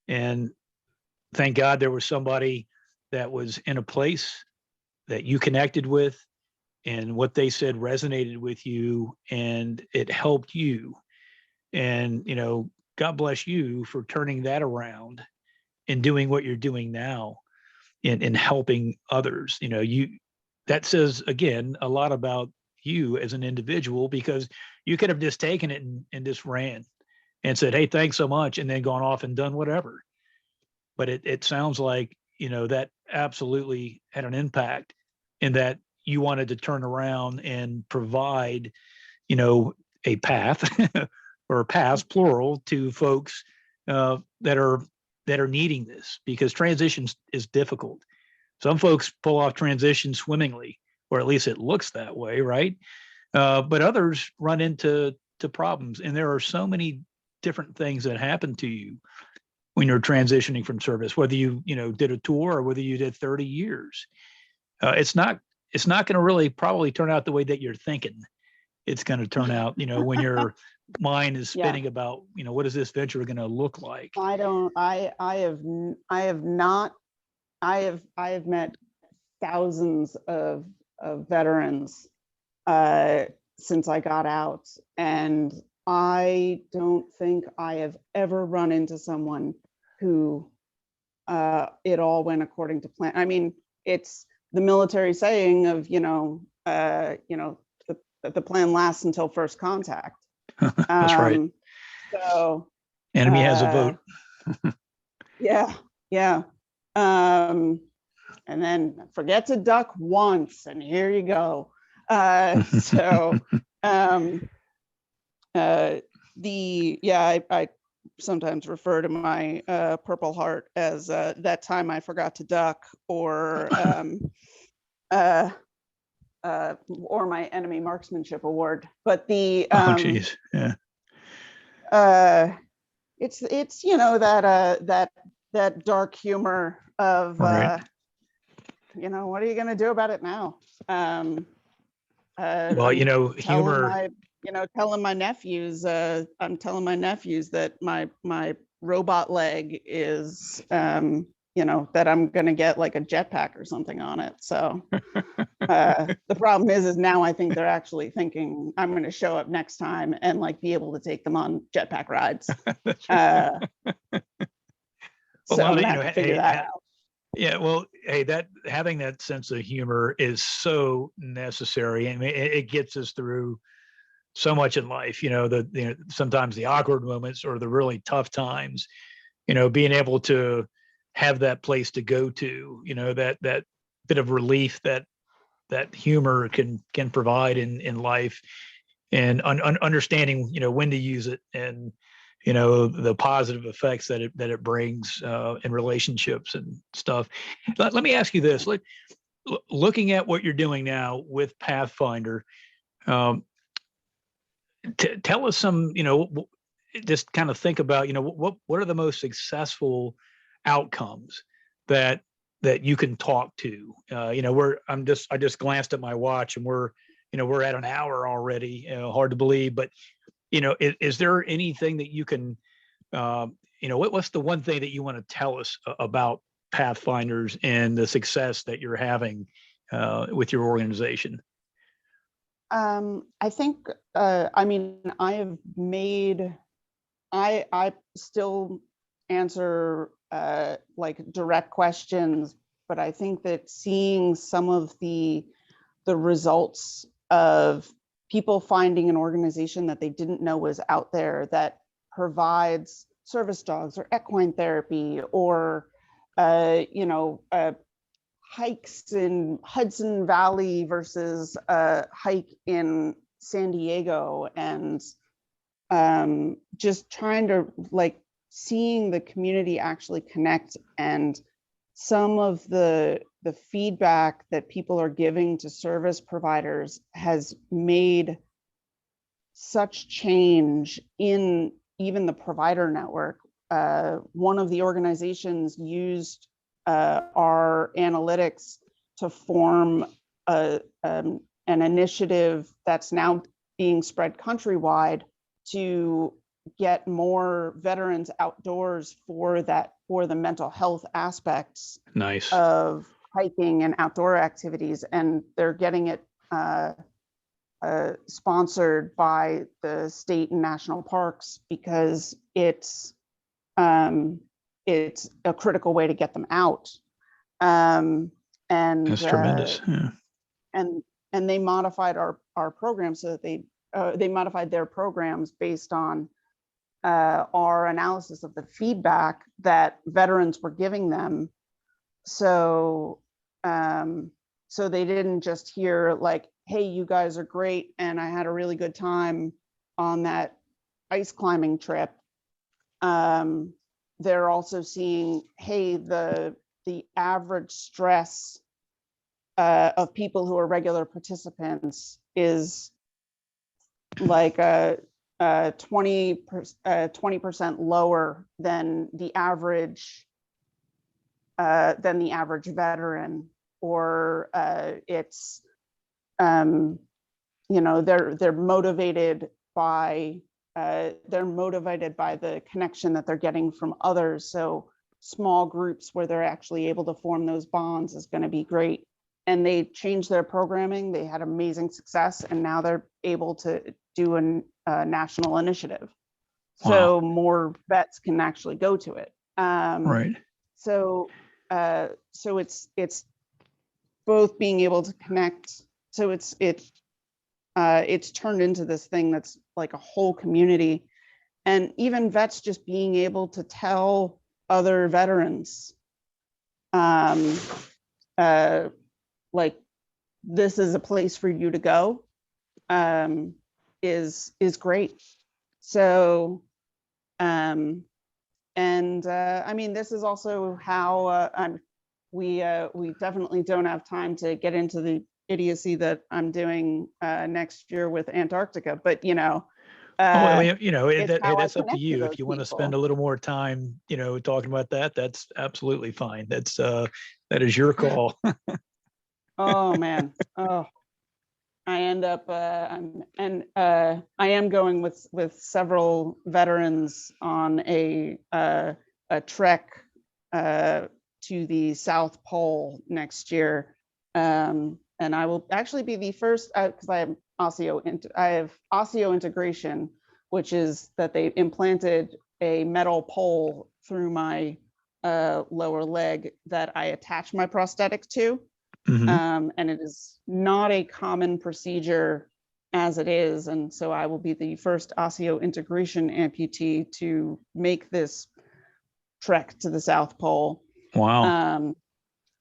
And thank God there was somebody that was in a place that you connected with, and what they said resonated with you, and it helped you. And, you know, God bless you for turning that around and doing what you're doing now in helping others. You know, that says, again, a lot about you as an individual, because you could have just taken it and just ran and said, hey, thanks so much, and then gone off and done whatever. But it sounds like, you know, that absolutely had an impact, in that you wanted to turn around and provide, you know, a path or paths, plural, to folks that are needing this, because transition is difficult. Some folks pull off transition swimmingly, or at least it looks that way, right? But others run into problems, and there are so many different things that happen to you when you're transitioning from service, whether you know, did a tour or whether you did 30 years. It's not going to really probably turn out the way that you're thinking it's going to turn out, you know, when your mind is spinning about, you know, what is this venture going to look like? I have met thousands of veterans since I got out, and I don't think I have ever run into someone who it all went according to plan. I mean, it's the military saying of, the plan lasts until first contact. That's right. So enemy has a vote. Yeah. And then forget to duck once, and here you go. I sometimes refer to my Purple Heart as that time I forgot to duck, or my enemy marksmanship award. But the oh geez, yeah. It's you know, that dark humor of right. You know, what are you going to do about it now? Well, you know, humor. Telling my nephews, I'm telling my nephews that my robot leg is, that I'm going to get like a jetpack or something on it. So the problem is now I think they're actually thinking I'm going to show up next time and like be able to take them on jetpack rides. So I'm going to have to figure that out. Yeah, well, hey, that having that sense of humor is so necessary. I mean, it gets us through so much in life. You know, sometimes the awkward moments or the really tough times. You know, being able to have that place to go to. You know, that bit of relief that that humor can provide in life, and understanding, when to use it, and the positive effects that it brings in relationships and stuff. Let me ask you this: looking at what you're doing now with Pathfinder, tell us some, just kind of think about, what are the most successful outcomes that you can talk to? I just glanced at my watch, and we're at an hour already. Hard to believe, but is there anything that you can, what's the one thing that you want to tell us about Pathfinders and the success that you're having with your organization? I think, I still answer like direct questions, but I think that seeing some of the results of people finding an organization that they didn't know was out there that provides service dogs or equine therapy, or hikes in Hudson Valley versus a hike in San Diego, and just trying to seeing the community actually connect, and some of the feedback that people are giving to service providers has made such change in even the provider network. One of the organizations used our analytics to form an initiative that's now being spread countrywide to get more veterans outdoors for the mental health aspects Nice. of hiking and outdoor activities. And they're getting it sponsored by the state and national parks, because it's a critical way to get them out. And That's tremendous. Yeah. And they modified our program so that they modified their programs based on our analysis of the feedback that veterans were giving them. So they didn't just hear hey, you guys are great, and I had a really good time on that ice climbing trip. They're also seeing, hey, the average stress of people who are regular participants is 20% lower than the average veteran, or it's they're motivated by the connection that they're getting from others. So small groups where they're actually able to form those bonds is going to be great. And they changed their programming. They had amazing success, and now they're able to do a national initiative. Wow. So more vets can actually go to it. Right. So it's both being able to connect. So it's turned into this thing that's like a whole community, and even vets just being able to tell other veterans, this is a place for you to go, is great. So, this is also how we definitely don't have time to get into the idiocy that I'm doing next year with Antarctica, but that's up to you. If you want to spend a little more time, talking about that, that's absolutely fine. That is your call. Oh man. Oh, I end up I am going with several veterans on a trek to the South Pole next year. And I will actually be the first, because I have osseo integration, which is that they implanted a metal pole through my lower leg that I attach my prosthetic to. Mm-hmm. And it is not a common procedure as it is. And so I will be the first osseo integration amputee to make this trek to the South Pole. Wow.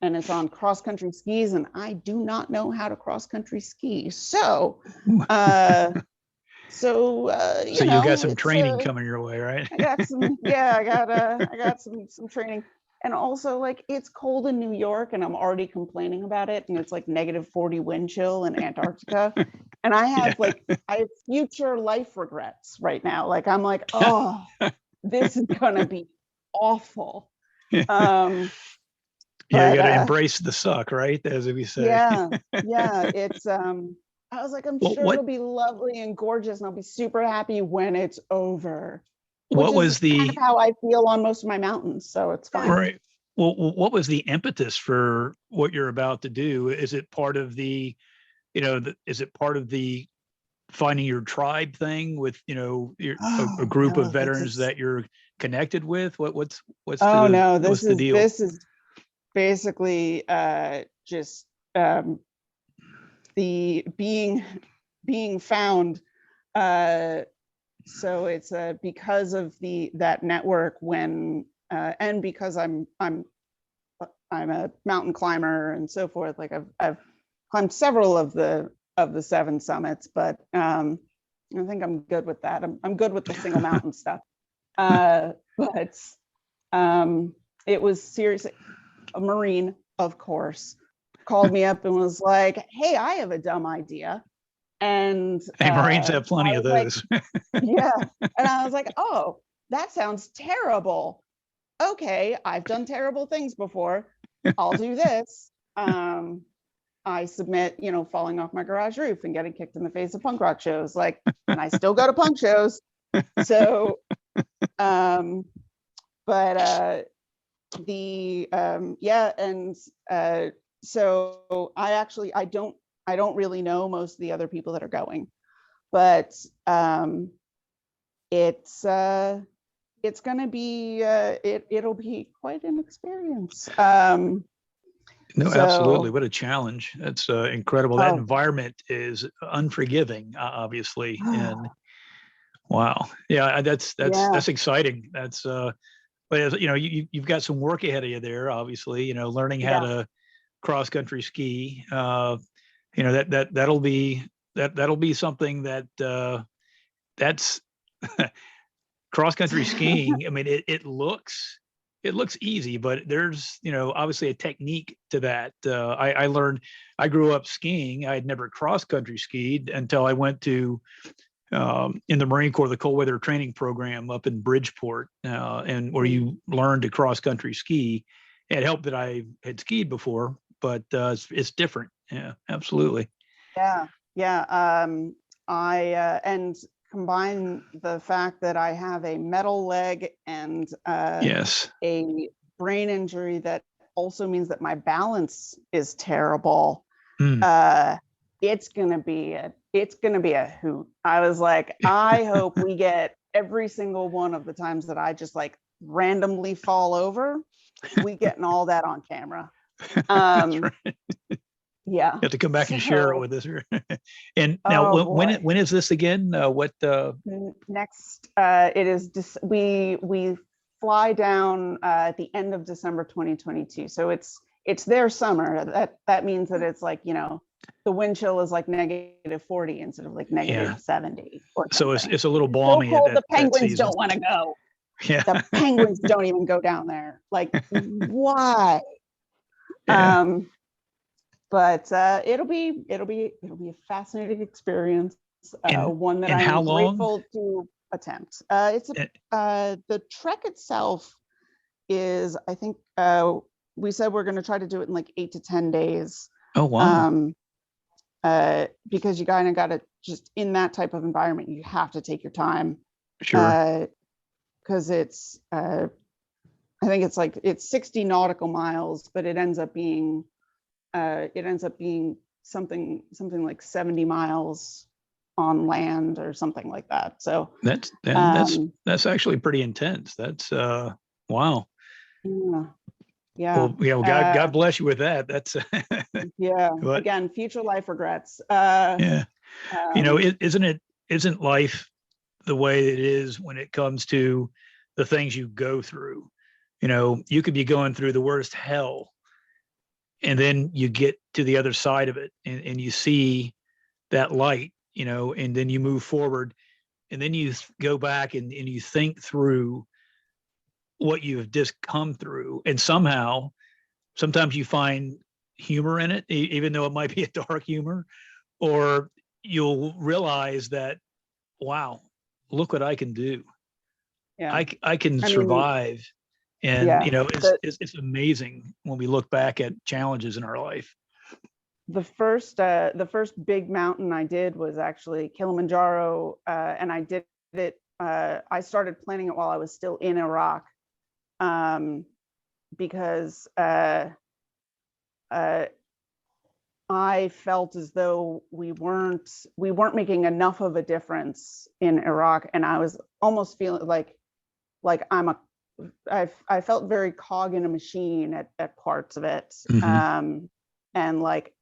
and it's on cross country skis, and I do not know how to cross country ski. So, So you got some training coming your way, right? I got some, yeah, I got some training. And also, like, it's cold in New York and I'm already complaining about it. And it's like -40 wind chill in Antarctica. And I have I have future life regrets right now. Like, I'm like, oh, this is gonna be awful. Yeah, you got to embrace the suck, right? As we say. Yeah, it's I was like, I'm sure it'll be lovely and gorgeous and I'll be super happy when it's over. What was kind of how I feel on most of my mountains, so it's fine. Right. Well, what was the impetus for what you're about to do? Is it part of the, is it part of the finding your tribe thing with, a group of veterans that you're connected with? What's the deal? This is basically just the being found. So it's because of that network and because I'm a mountain climber and so forth. Like I've climbed several of the 7 summits, but I think I'm good with that. I'm good with the single mountain stuff. But it was seriously a Marine, of course, called me up and was like, "Hey, I have a dumb idea." And Marines have plenty of those. Yeah. And I was like, oh, that sounds terrible. Okay, I've done terrible things before. I'll do this. I submit, falling off my garage roof and getting kicked in the face of punk rock shows. Like, and I still go to punk shows. So, so I don't really know most of the other people that are going, but it's going to be it'll be quite an experience. Absolutely. What a challenge. That's incredible. That environment is unforgiving, obviously. And wow. Yeah, that's exciting. That's but you've got some work ahead of you there, obviously, learning how to cross country ski. That'll be something that's cross country skiing. I mean, it looks easy, but there's obviously a technique to that. I grew up skiing. I had never cross country skied until I went to in the Marine Corps, the cold weather training program up in Bridgeport, and where you learn to cross country ski. It helped that I had skied before, but it's different. Yeah, absolutely. Yeah. And combine the fact that I have a metal leg and a brain injury that also means that my balance is terrible. It's gonna be a hoot. I was like, I hope we get every single one of the times that I just like randomly fall over, we getting all that on camera. That's right. Yeah. You have to come back and share it with us. And now, when is this again? Next? It is. We fly down at the end of December 2022. So it's their summer. That means that it's like the wind chill is like -40 instead of like -70. So it's a little balmy. So cold, the penguins don't want to go. Yeah. The penguins don't even go down there. Like, why? Yeah. But it'll be a fascinating experience. One that I'm grateful to attempt. The trek itself is, I think, we said we're going to try to do it in like 8 to 10 days. Oh wow! Because you kind of got to just in that type of environment, you have to take your time. Sure. Because it's, I think it's 60 nautical miles, but it ends up being something like 70 miles on land or something like that. So that's actually pretty intense. That's wow. Yeah. Well, God bless you with that. That's but, again, future life regrets. Isn't life the way it is when it comes to the things you go through? You could be going through the worst hell and then you get to the other side of it, and you see that light, and then you move forward, and then you go back and you think through what you've just come through, and sometimes you find humor in it, even though it might be a dark humor, or you'll realize that, wow, look what I can do. Yeah. I can survive. And, yeah, it's amazing when we look back at challenges in our life. the first big mountain I did was actually Kilimanjaro, and I did it. I started planning it while I was still in Iraq, because I felt as though we weren't making enough of a difference in Iraq, and I was almost feeling like I felt very cog in a machine at parts of it. Mm-hmm. And like,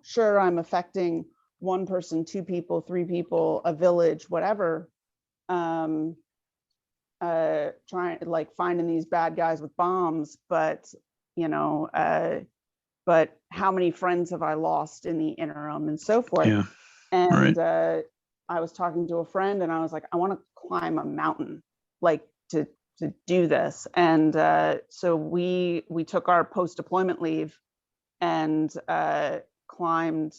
sure, I'm affecting one person, two people, three people, a village, whatever. Trying, like, finding these bad guys with bombs, but but how many friends have I lost in the interim, and so forth. Yeah. And right. I was talking to a friend, and I was like, I want to climb a mountain, like, to do this. And so we took our post-deployment leave and climbed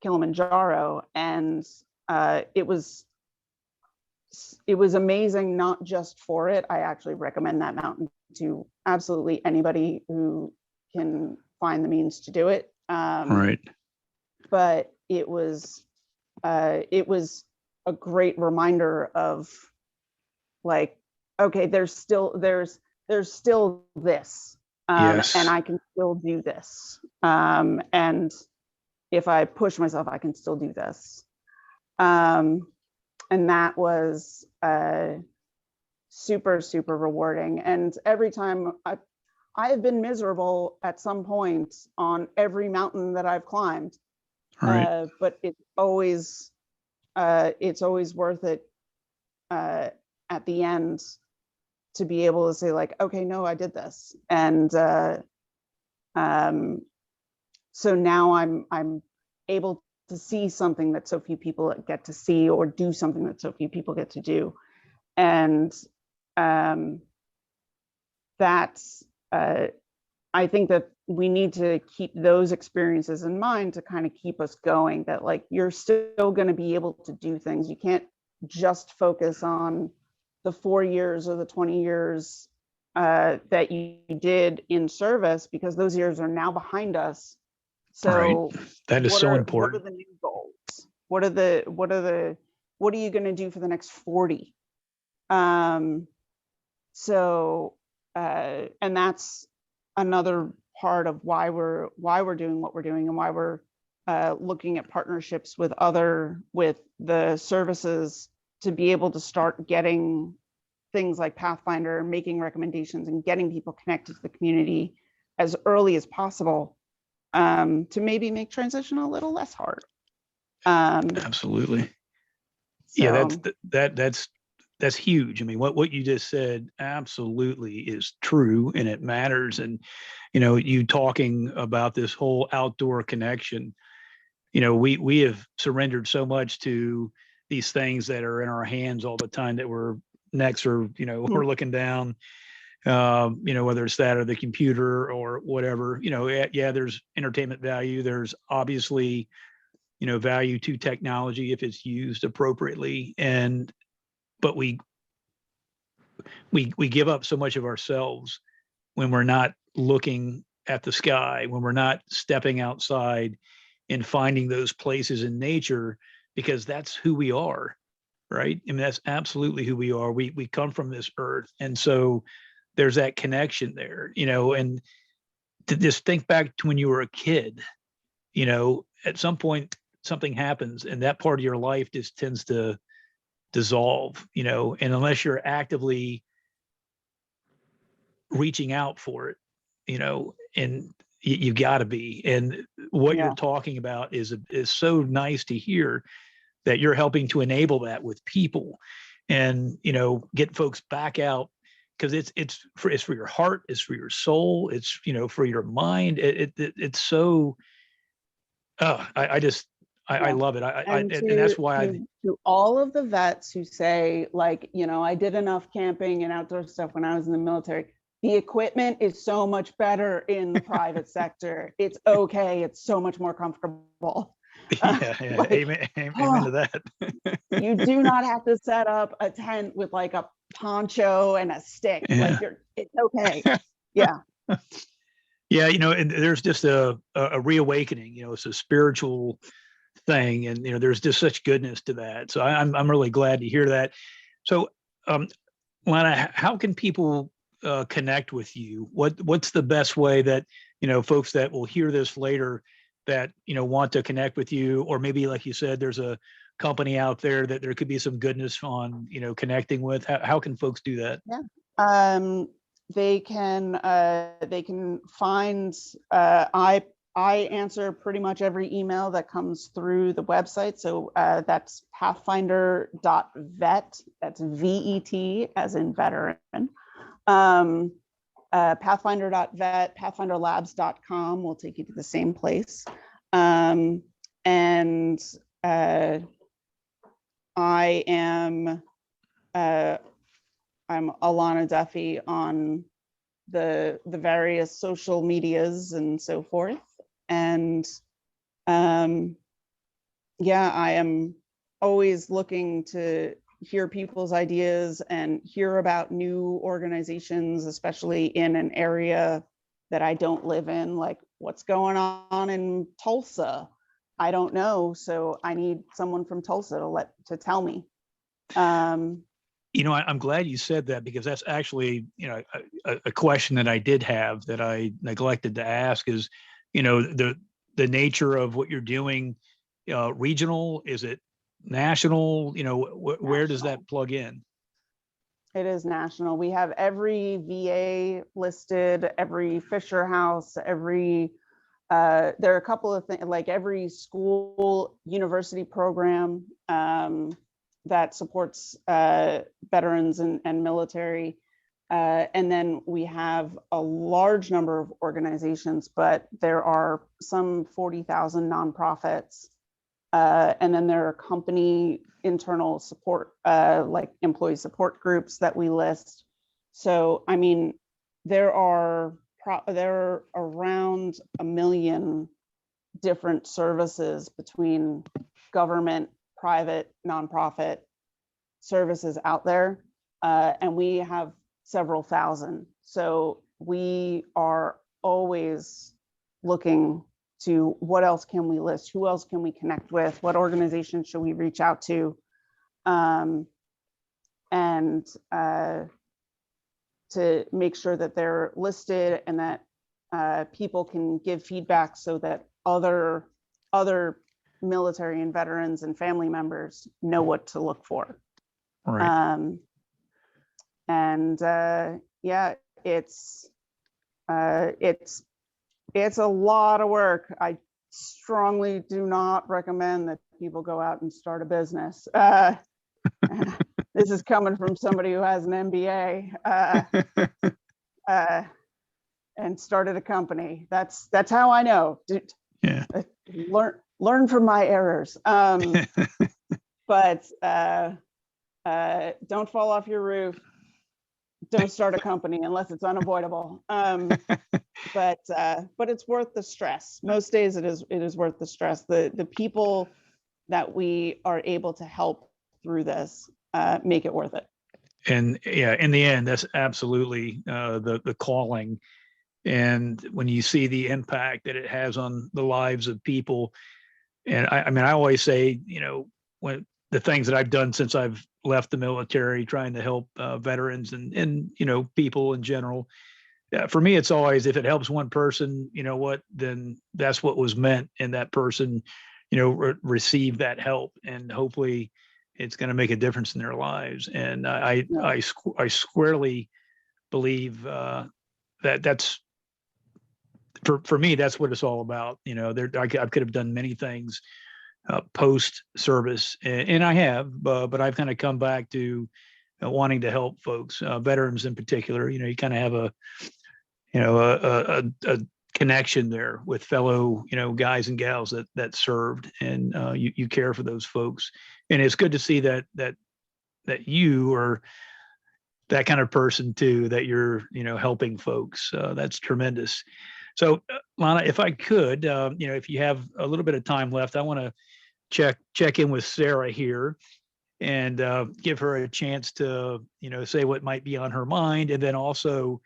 Kilimanjaro, and it was amazing, not just for it. I actually recommend that mountain to absolutely anybody who can find the means to do it. Right. But it was a great reminder of, like, okay, there's still this, Yes. and I can still do this. And if I push myself, I can still do this. And that was super, super rewarding. And every time I have been miserable at some point on every mountain that I've climbed, Right. but it's always worth it at the end to be able to say, like, okay, no, I did this. And so now I'm able to see something that so few people get to see, or do something that so few people get to do. And that's I think that we need to keep those experiences in mind to kind of keep us going, that, like, you're still going to be able to do things. You can't just focus on the 4 years or the 20 years that you did in service, because those years are now behind us. So right. That is so important. What are the new goals? What are you going to do for the next 40? So and that's another part of why we're doing what we're doing, and why we're looking at partnerships with the services to be able to start getting things like Pathfinder, making recommendations, and getting people connected to the community as early as possible, to maybe make transition a little less hard. Absolutely. So, yeah, that's huge. I mean, what you just said absolutely is true, and it matters. And you talking about this whole outdoor connection, we have surrendered so much to these things that are in our hands all the time, that we're necks are, we're looking down, whether it's that or the computer or whatever. Yeah, there's entertainment value. There's obviously, value to technology if it's used appropriately. But we give up so much of ourselves when we're not looking at the sky, when we're not stepping outside and finding those places in nature, because that's who we are, right? I mean, that's absolutely who we are. We come from this earth. And so there's that connection there, and to just think back to when you were a kid, at some point something happens and that part of your life just tends to dissolve, and unless you're actively reaching out for it, and you got to be. And what you're talking about is so nice to hear, that you're helping to enable that with people, and get folks back out because it's for your heart, it's for your soul, it's, you know, for your mind. It's so, I love it. And And that's why to all of the vets who say, like, you know, I did enough camping and outdoor stuff when I was in the military. The equipment is so much better in the private sector. It's okay. It's so much more comfortable. yeah, Like, amen to that. you do not have to set up a tent with like a poncho and a stick. Yeah. Like, it's okay. Yeah. Yeah, you know, and there's just a reawakening. You know, it's a spiritual thing, and you know, there's just such goodness to that. So I'm really glad to hear that. So, Lana, how can people connect with you? What's the best way that, you know, folks that will hear this later that, you know, want to connect with you, or maybe like you said, there's a company out there that there could be some goodness on, you know, connecting with. How can folks do that? Yeah. They can find, I answer pretty much every email that comes through the website. So that's pathfinder.vet, that's VET as in veteran. Pathfinder.vet, pathfinderlabs.com will take you to the same place. And I'm Elana Duffy on the various social medias and so forth. And yeah, I am always looking to hear people's ideas and hear about new organizations, especially in an area that I don't live in, like what's going on in Tulsa. I don't know, so I need someone from Tulsa to tell me. You know, I'm glad you said that, because that's actually, you know, a question that I did have that I neglected to ask is, you know, the nature of what you're doing, regional, is it national? You know, where does that plug in? It is national. We have every VA listed, every Fisher House, every, there are a couple of things, like every school, university program that supports veterans and military. And then we have a large number of organizations, but there are some 40,000 nonprofits. And then there are company internal support, like employee support groups that we list. So, I mean, there are around 1 million different services between government, private, nonprofit services out there. And we have several thousand. So we are always looking to what else can we list? Who else can we connect with? What organizations should we reach out to? And to make sure that they're listed and that people can give feedback so that other military and veterans and family members know what to look for. Right. Yeah, it's a lot of work. I strongly do not recommend that people go out and start a business. This is coming from somebody who has an MBA and started a company. That's how I know. Yeah. Learn from my errors. But don't fall off your roof. Don't start a company unless it's unavoidable. But it's worth the stress. Most days it is worth the stress. The people that we are able to help through this make it worth it. And yeah, in the end, that's absolutely the calling. And when you see the impact that it has on the lives of people, and I mean, I always say, you know, when the things that I've done since I've left the military, trying to help veterans and you know, people in general. For me, it's always, if it helps one person, you know what, then that's what was meant, and that person, you know, receive that help, and hopefully it's going to make a difference in their lives. And I squarely believe that's for me, that's what it's all about. You know, I could have done many things post service, and I have, but I've kind of come back to wanting to help folks, veterans in particular. You kind of have a connection there with fellow, guys and gals that served, and you care for those folks. And it's good to see that you are that kind of person too, that you're, helping folks. That's tremendous. So Lana, if I could, if you have a little bit of time left, I want to check in with Sarah here and give her a chance to, say what might be on her mind. And then also,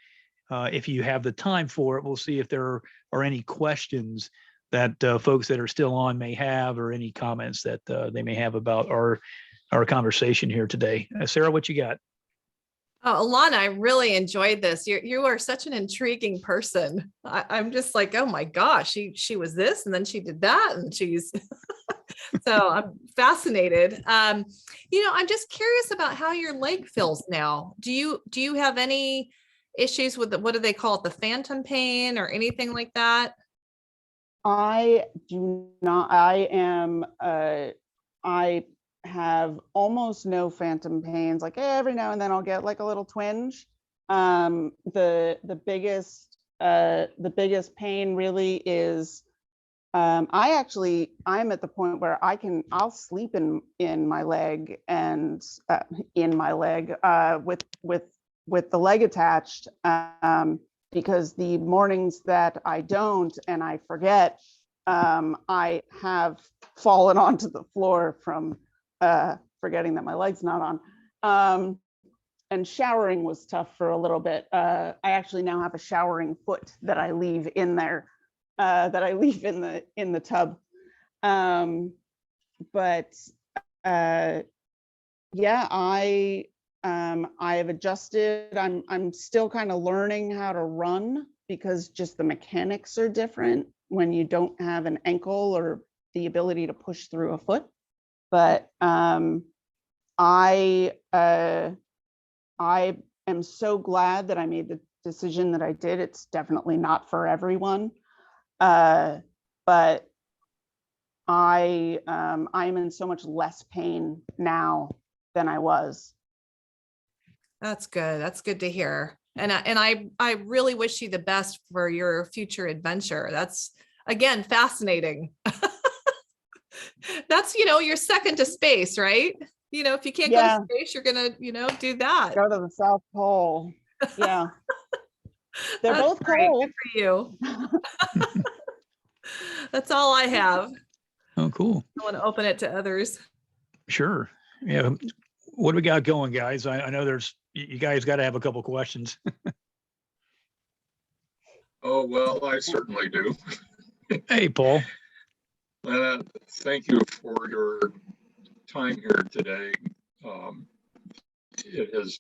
if you have the time for it, we'll see if there are any questions that folks that are still on may have, or any comments that they may have about our conversation here today. Sarah, what you got? Oh, Elana, I really enjoyed this. You are such an intriguing person. I'm just like, oh my gosh, she was this, and then she did that, and she's so I'm fascinated. I'm just curious about how your leg feels now. Do you have any issues with what do they call it, the phantom pain or anything like that? I do not. I have almost no phantom pains. Like every now and then I'll get like a little twinge. The biggest pain really is I'm at the point where I'll sleep in my leg and with the leg attached, because the mornings that I don't and I forget, I have fallen onto the floor from forgetting that my leg's not on. And showering was tough for a little bit. I actually now have a showering foot that I leave in there, that I leave in the tub. Yeah, I have adjusted. I'm still kind of learning how to run, because just the mechanics are different when you don't have an ankle or the ability to push through a foot. But I am so glad that I made the decision that I did. It's definitely not for everyone, but I'm in so much less pain now than I was. That's good. That's good to hear. And I really wish you the best for your future adventure. That's, again, fascinating. That's, you're second to space, right? If you can't go to space, you're gonna, do that. Go to the South Pole. Yeah. They're both great. cold. Good for you. That's all I have. Oh, cool. I want to open it to others. Sure. Yeah. What do we got going, guys? I know you guys got to have a couple questions. Oh, well, I certainly do. Hey, Paul. Thank you for your time here today. It has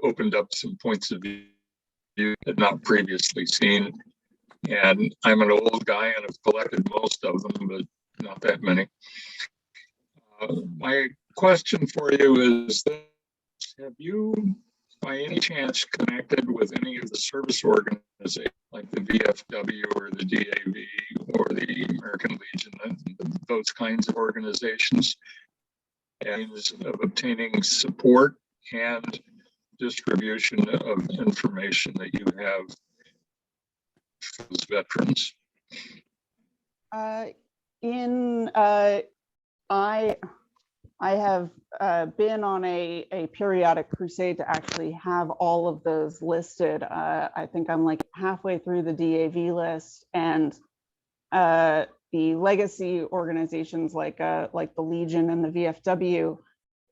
opened up some points of view you had not previously seen. And I'm an old guy and have collected most of them, but not that many. My question for you is this: have you, by any chance, connected with any of the service organizations like the VFW or the DAV or the American Legion, and those kinds of organizations, and of obtaining support and distribution of information that you have for those veterans? I have been on a periodic crusade to actually have all of those listed. I think I'm like halfway through the DAV list, and the legacy organizations like the Legion and the VFW.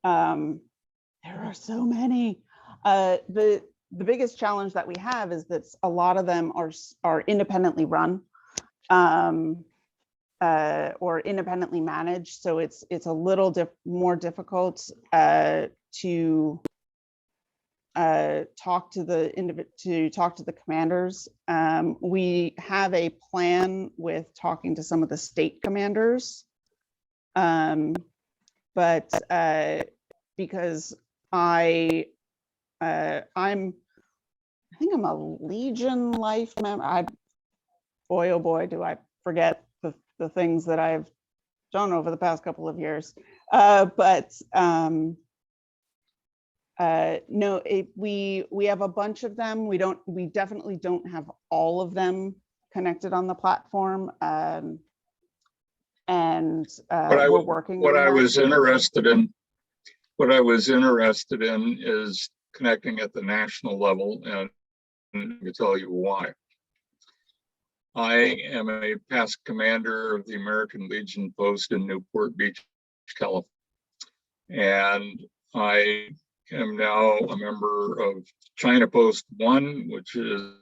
There are so many. The biggest challenge that we have is that a lot of them are independently run. Or independently managed, so it's a little more difficult to talk to the commanders. We have a plan with talking to some of the state commanders, but because I think I'm a Legion life member. Boy, oh boy, do I forget the things that I've done over the past couple of years. But No, we have a bunch of them. We definitely don't have all of them connected on the platform. We're working what on I that. was interested in, what I was interested in is connecting at the national level, and I can tell you why. I am a past commander of the American Legion post in Newport Beach, California, and I am now a member of China Post 1, which is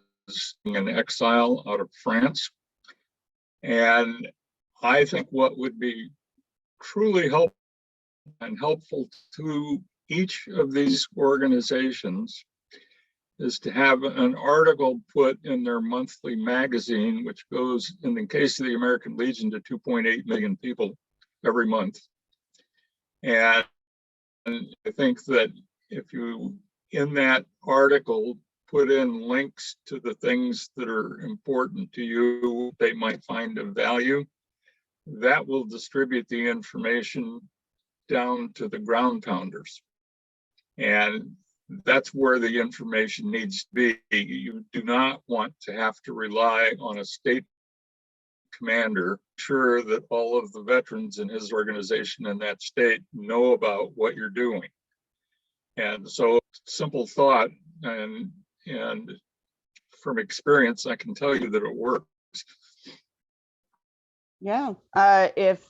in exile out of France. And I think what would be truly helpful to each of these organizations is to have an article put in their monthly magazine, which goes, in the case of the American Legion, to 2.8 million people every month. And I think that if you, in that article, put in links to the things that are important to you, they might find of value, that will distribute the information down to the ground pounders. And that's where the information needs to be. You do not want to have to rely on a state commander, sure that all of the veterans in his organization in that state know about what you're doing. And so, simple thought, and from experience, I can tell you that it works. Yeah, if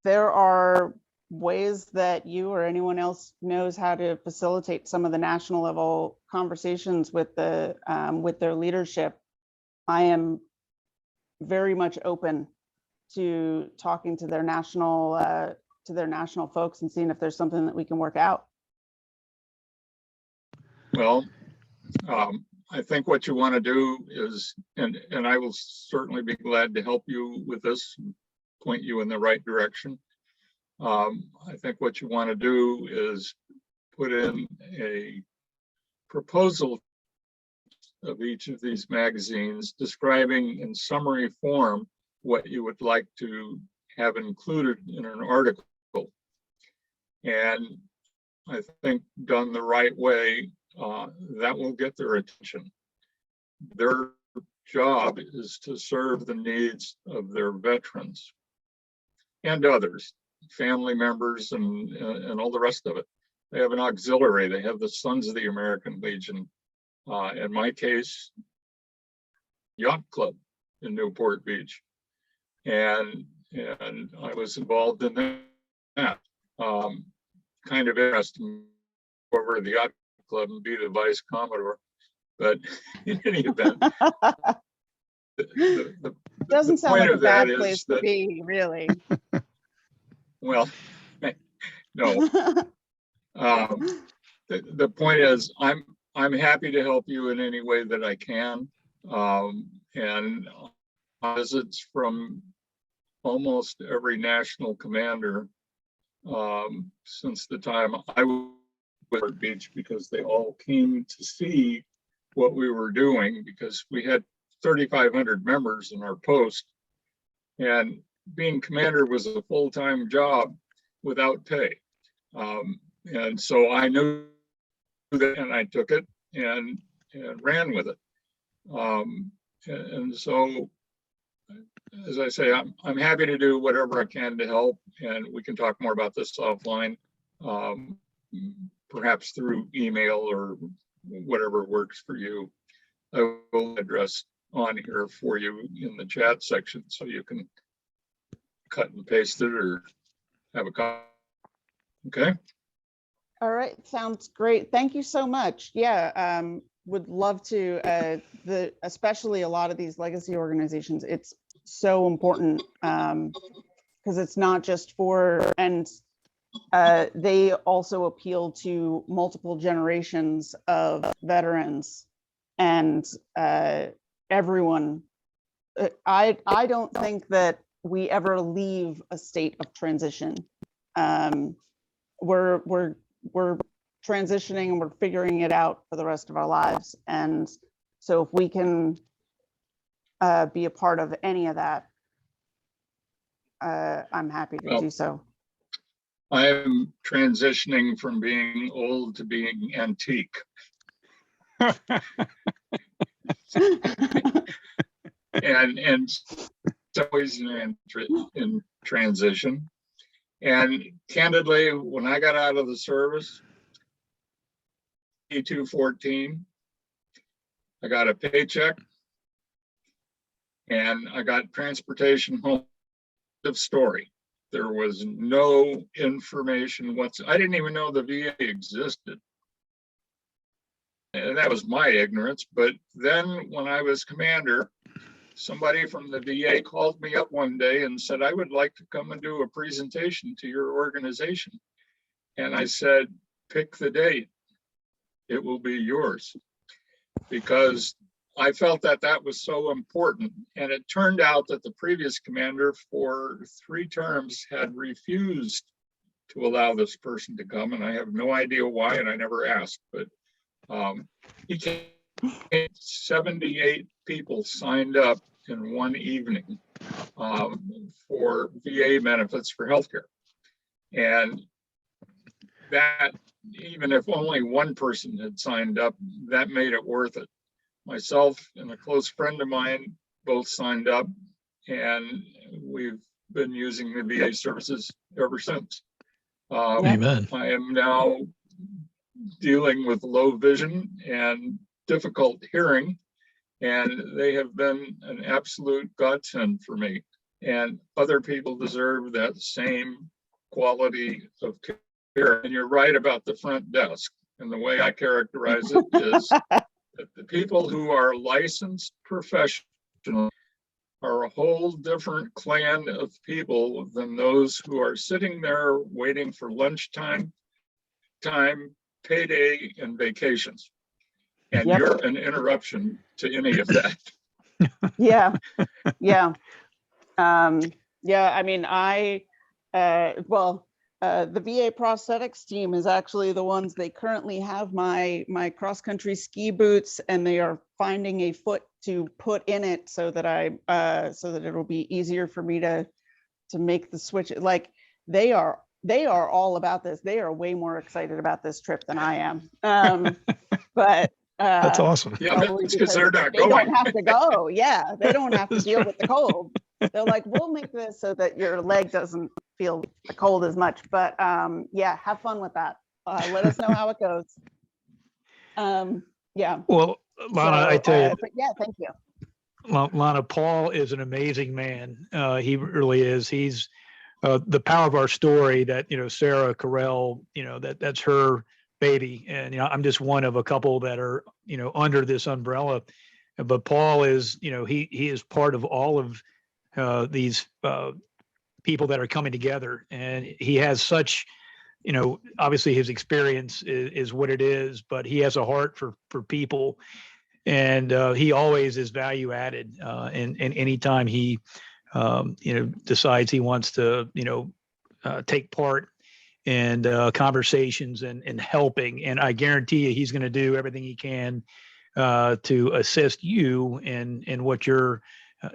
there are ways that you or anyone else knows how to facilitate some of the national level conversations with their leadership, I am very much open to talking to their national folks and seeing if there's something that we can work out. Well, I think what you want to do is, and I will certainly be glad to help you with this, point you in the right direction. I think what you want to do is put in a proposal of each of these magazines describing in summary form what you would like to have included in an article. And I think done the right way, that will get their attention. Their job is to serve the needs of their veterans and others, family members, and all the rest of it. They have an auxiliary. They have the Sons of the American Legion. In my case, Yacht Club in Newport Beach, and I was involved in that. Kind of interesting over to the Yacht Club and be the Vice Commodore, but in any event, the Doesn't sound point like a of that bad place is to that, be, really. well, no. The point is, I'm happy to help you in any way that I can, and visits from almost every national commander since the time I was at Beach, because they all came to see what we were doing, because we had 3,500 members in our post, and being commander was a full-time job without pay. And so I knew that, and I took it and ran with it. And so, as I say, I'm happy to do whatever I can to help, and we can talk more about this offline, perhaps through email or whatever works for you. I will address on here for you in the chat section, so you can cut and paste it or have a copy. Okay. All right, sounds great. Thank you so much. Yeah, would love to. Especially a lot of these legacy organizations, it's so important because it's not just for, and they also appeal to multiple generations of veterans and everyone. I don't think that we ever leave a state of transition. We're transitioning and we're figuring it out for the rest of our lives. And so if we can be a part of any of that, I'm happy to do so. I'm transitioning from being old to being antique. And it's always in transition. And candidly, when I got out of the service, E214, I got a paycheck and I got transportation home. Story. There was no information I didn't even know the VA existed. And that was my ignorance. But then when I was commander, somebody from the VA called me up one day and said, I would like to come and do a presentation to your organization. And I said, pick the date. It will be yours. Because I felt that that was so important. And it turned out that the previous commander for 3 terms had refused to allow this person to come. And I have no idea why, and I never asked, but he came, 78 people signed up in one evening for VA benefits for healthcare. And that, even if only one person had signed up, that made it worth it. Myself and a close friend of mine both signed up, and we've been using the VA services ever since. Amen. I am now dealing with low vision and difficult hearing, and they have been an absolute godsend for me. And other people deserve that same quality of care. And you're right about the front desk. And the way I characterize it is that the people who are licensed professionals are a whole different clan of people than those who are sitting there waiting for lunchtime, payday, and vacations. And Yep. You're an interruption to any of that. Yeah. I mean, the VA prosthetics team is actually the ones, they currently have my cross-country ski boots, and they are finding a foot to put in it so that so that it'll be easier for me to make the switch. Like they are all about this. They are way more excited about this trip than I am. But That's awesome. Yeah, because they're not they going. don't have to go. Yeah, they don't have to deal with the cold. They're like, we'll make this so that your leg doesn't feel the cold as much. But yeah, have fun with that. Let us know how it goes. Yeah. Well, Lana, I tell you, but yeah, thank you. Lana, Paul is an amazing man. He really is. He's the power of our story that, Sarah Carell, that's her baby. And, I'm just one of a couple that are, under this umbrella. But Paul is, he is part of all of these people that are coming together. And he has such, obviously his experience is what it is, but he has a heart for people. And he always is value added. And anytime he, decides he wants to, take part in conversations and helping. And I guarantee you, he's going to do everything he can to assist you in what you're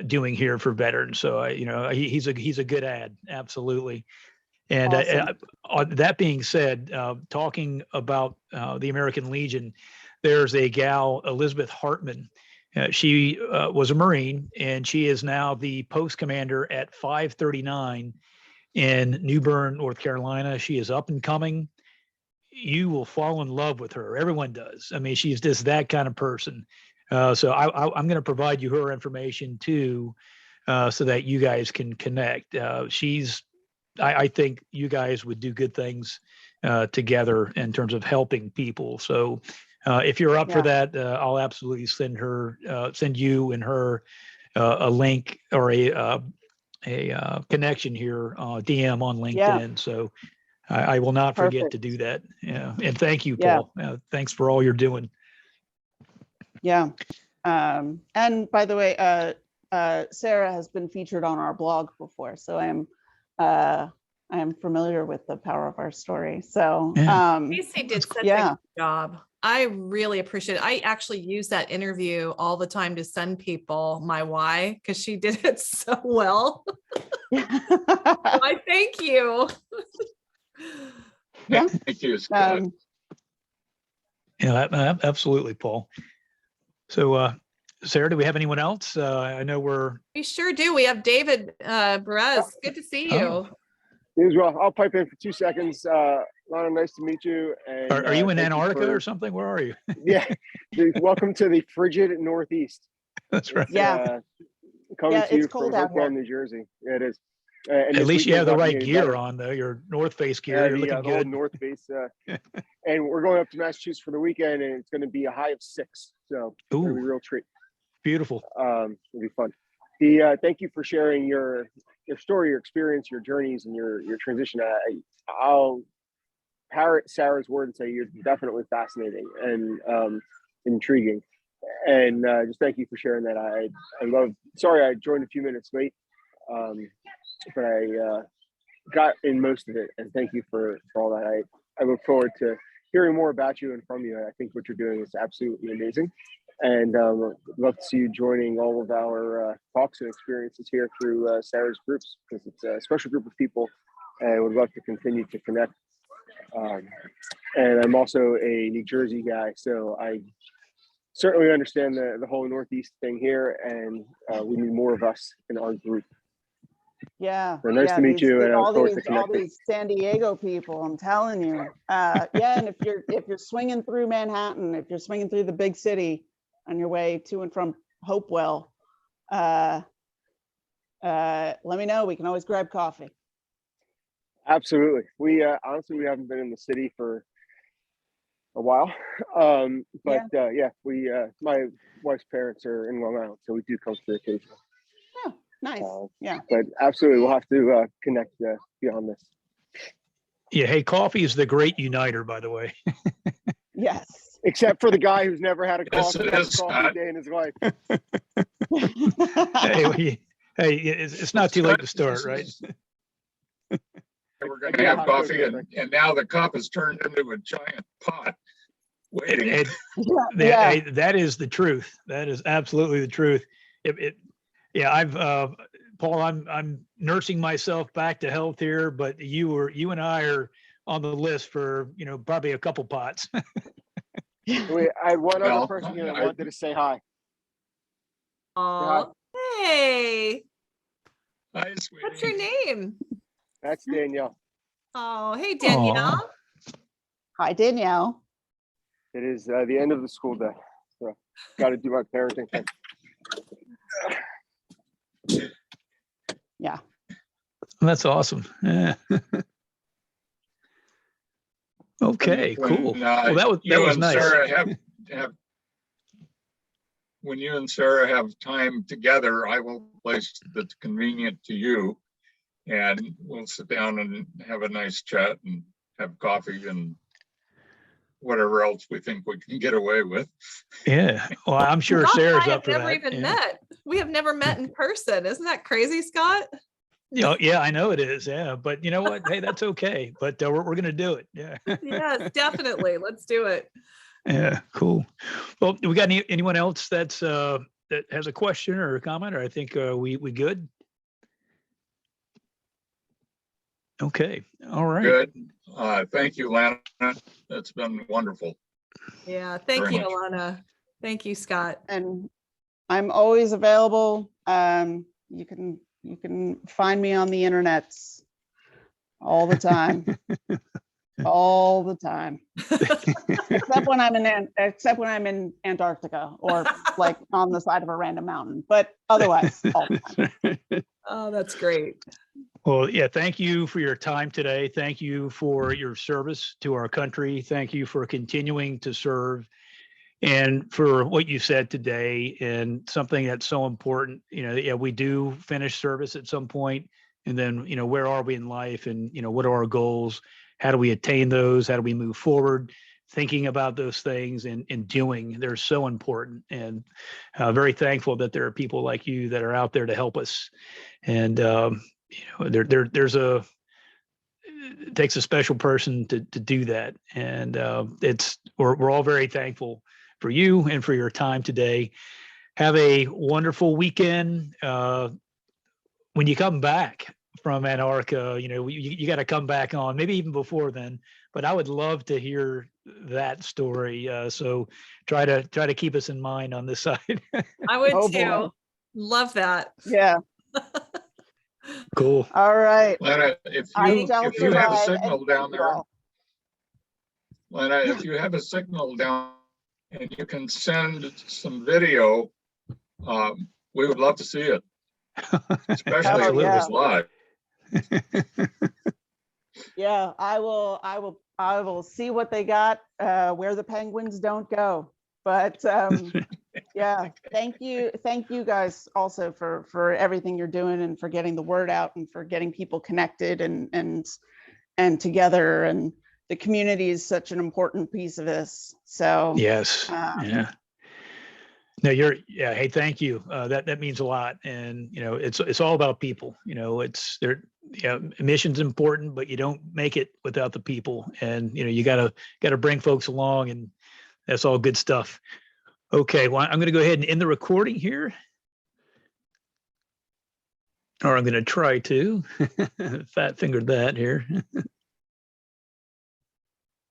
doing here for veterans. So, he's a good ad. Absolutely. And Awesome. That being said, talking about the American Legion, there's a gal, Elizabeth Hartman. She was a Marine, and she is now the post commander at 539 in New Bern, North Carolina. She is up and coming. You will fall in love with her. Everyone does. I mean, she's just that kind of person. So I'm going to provide you her information too, so that you guys can connect. I think you guys would do good things together in terms of helping people. So if you're up for that, I'll absolutely send you and her a link or a connection here, DM on LinkedIn. Yeah. So I will not forget to do that. Yeah. And thank you, Paul. Thanks for all you're doing. Yeah. And by the way, Sarah has been featured on our blog before, so I am familiar with the power of our story. So Casey did such a good job. I really appreciate it. I actually use that interview all the time to send people my why, because she did it so well. I thank you. Yeah. Thank you, Scott. Yeah, absolutely, Paul. So, Sarah, do we have anyone else? I know we're. We sure do. We have David Perez. Good to see you. Oh. As well. I'll pipe in for 2 seconds. Lana, nice to meet you. And Are you in thank Antarctica for- or something? Where are you? Yeah. Welcome to the frigid Northeast. That's right. Yeah. Coming Yeah, to you it's cold from out here. Oakland, New Jersey. Yeah, it is. And At this least you have weekend's the not right gonna be gear better. on, though. Your North Face gear. You're The looking old good. North Face. And we're going up to Massachusetts for the weekend, and it's going to be a high of 6. So it's going to be a Ooh, real treat. beautiful. It'll be fun. Thank you for sharing your story, your experience, your journeys, and your transition. I'll parrot Sarah's word and say you're definitely fascinating and intriguing. And just thank you for sharing that. I love. Sorry, I joined a few minutes late, but I got in most of it. And thank you for all that. I look forward to hearing more about you and from you. I think what you're doing is absolutely amazing. And love to see you joining all of our talks and experiences here through Sarah's groups, because it's a special group of people, and would love to continue to connect. And I'm also a New Jersey guy, so I certainly understand the whole Northeast thing here, and we need more of us in our group. Yeah. So nice to meet you, and I look forward to all connecting. these San Diego people, I'm telling you. Yeah, and if you're swinging through Manhattan, if you're swinging through the big city on your way to and from Hopewell, let me know. We can always grab coffee. Absolutely. We honestly, we haven't been in the city for a while, but yeah, we my wife's parents are in Long Island, so we do come through occasionally. Oh, nice. Yeah. But absolutely, we'll have to connect beyond this. Yeah. Hey, coffee is the great uniter, by the way. Yes. Except for the guy who's never had a Yes, coffee, it cup is, of coffee Scott. a day in his life. Hey, it's not too late to start, right? We're going to have coffee, and now the cup is turned into a giant pot waiting. And Yeah. hey, that is the truth. That is absolutely the truth. Yeah, I've Paul, I'm nursing myself back to health here, but you and I are on the list for, probably a couple pots. I had one Well, other person here that I- wanted to say hi. Oh, hey, Hi, sweetie. what's your name? That's Danielle. Oh, hey, Danielle. Aw. Hi, Danielle. It is the end of the school day, so got to do my parenting thing. Yeah. That's awesome. Yeah. Okay, When, cool. Well, that you was and nice. Sarah have when you and Sarah have time together, I will place that's convenient to you, and we'll sit down and have a nice chat and have coffee and whatever else we think we can get away with. Yeah. Well, I'm sure Scott and Sarah's I up for have never that. even Yeah. met. We have never met in person. Isn't that crazy, Scott? Yeah, I know it is. Yeah, but you know what? Hey, that's okay. But we're going to do it. Yeah. Yes, definitely. Let's do it. Yeah, cool. Well, we got anyone else that has a question or a comment, or I think we good? Okay. All right. Good. Thank you, Lana. That's been wonderful. Yeah. Thank Very you, much. Elana. Thank you, Scott. And I'm always available. You can find me on the internets all the time. All the time. Except when I'm in Antarctica or like on the side of a random mountain. But otherwise, all the time. Oh, that's great. Well, yeah, thank you for your time today. Thank you for your service to our country. Thank you for continuing to serve and for what you said today, and something that's so important. Yeah, we do finish service at some point, and then, where are we in life, and, what are our goals? How do we attain those? How do we move forward? Thinking about those things and doing, they're so important, and very thankful that there are people like you that are out there to help us. And, it takes a special person to do that. And we're all very thankful for you and for your time today. Have a wonderful weekend. When you come back from Antarctica, you got to come back on, maybe even before then. But I would love to hear that story. So try to keep us in mind on this side. I would Oh, too. boy. Love that. Yeah. Cool. All right. Lana, I shall if you have a survive, signal and down you there, all. Lana, if you have a signal down and you can send some video, we would love to see it, especially Oh, if it yeah. was live. Yeah, I will see what they got, where the penguins don't go. But yeah, thank you guys also for everything you're doing and for getting the word out and for getting people connected and together. And the community is such an important piece of this. So Yes. Yeah. No, hey, thank you. That means a lot. And, it's all about people, mission's important, but you don't make it without the people. And, you gotta bring folks along, and that's all good stuff. Okay. Well, I'm going to go ahead and end the recording here. Or I'm going to try to fat fingered that here.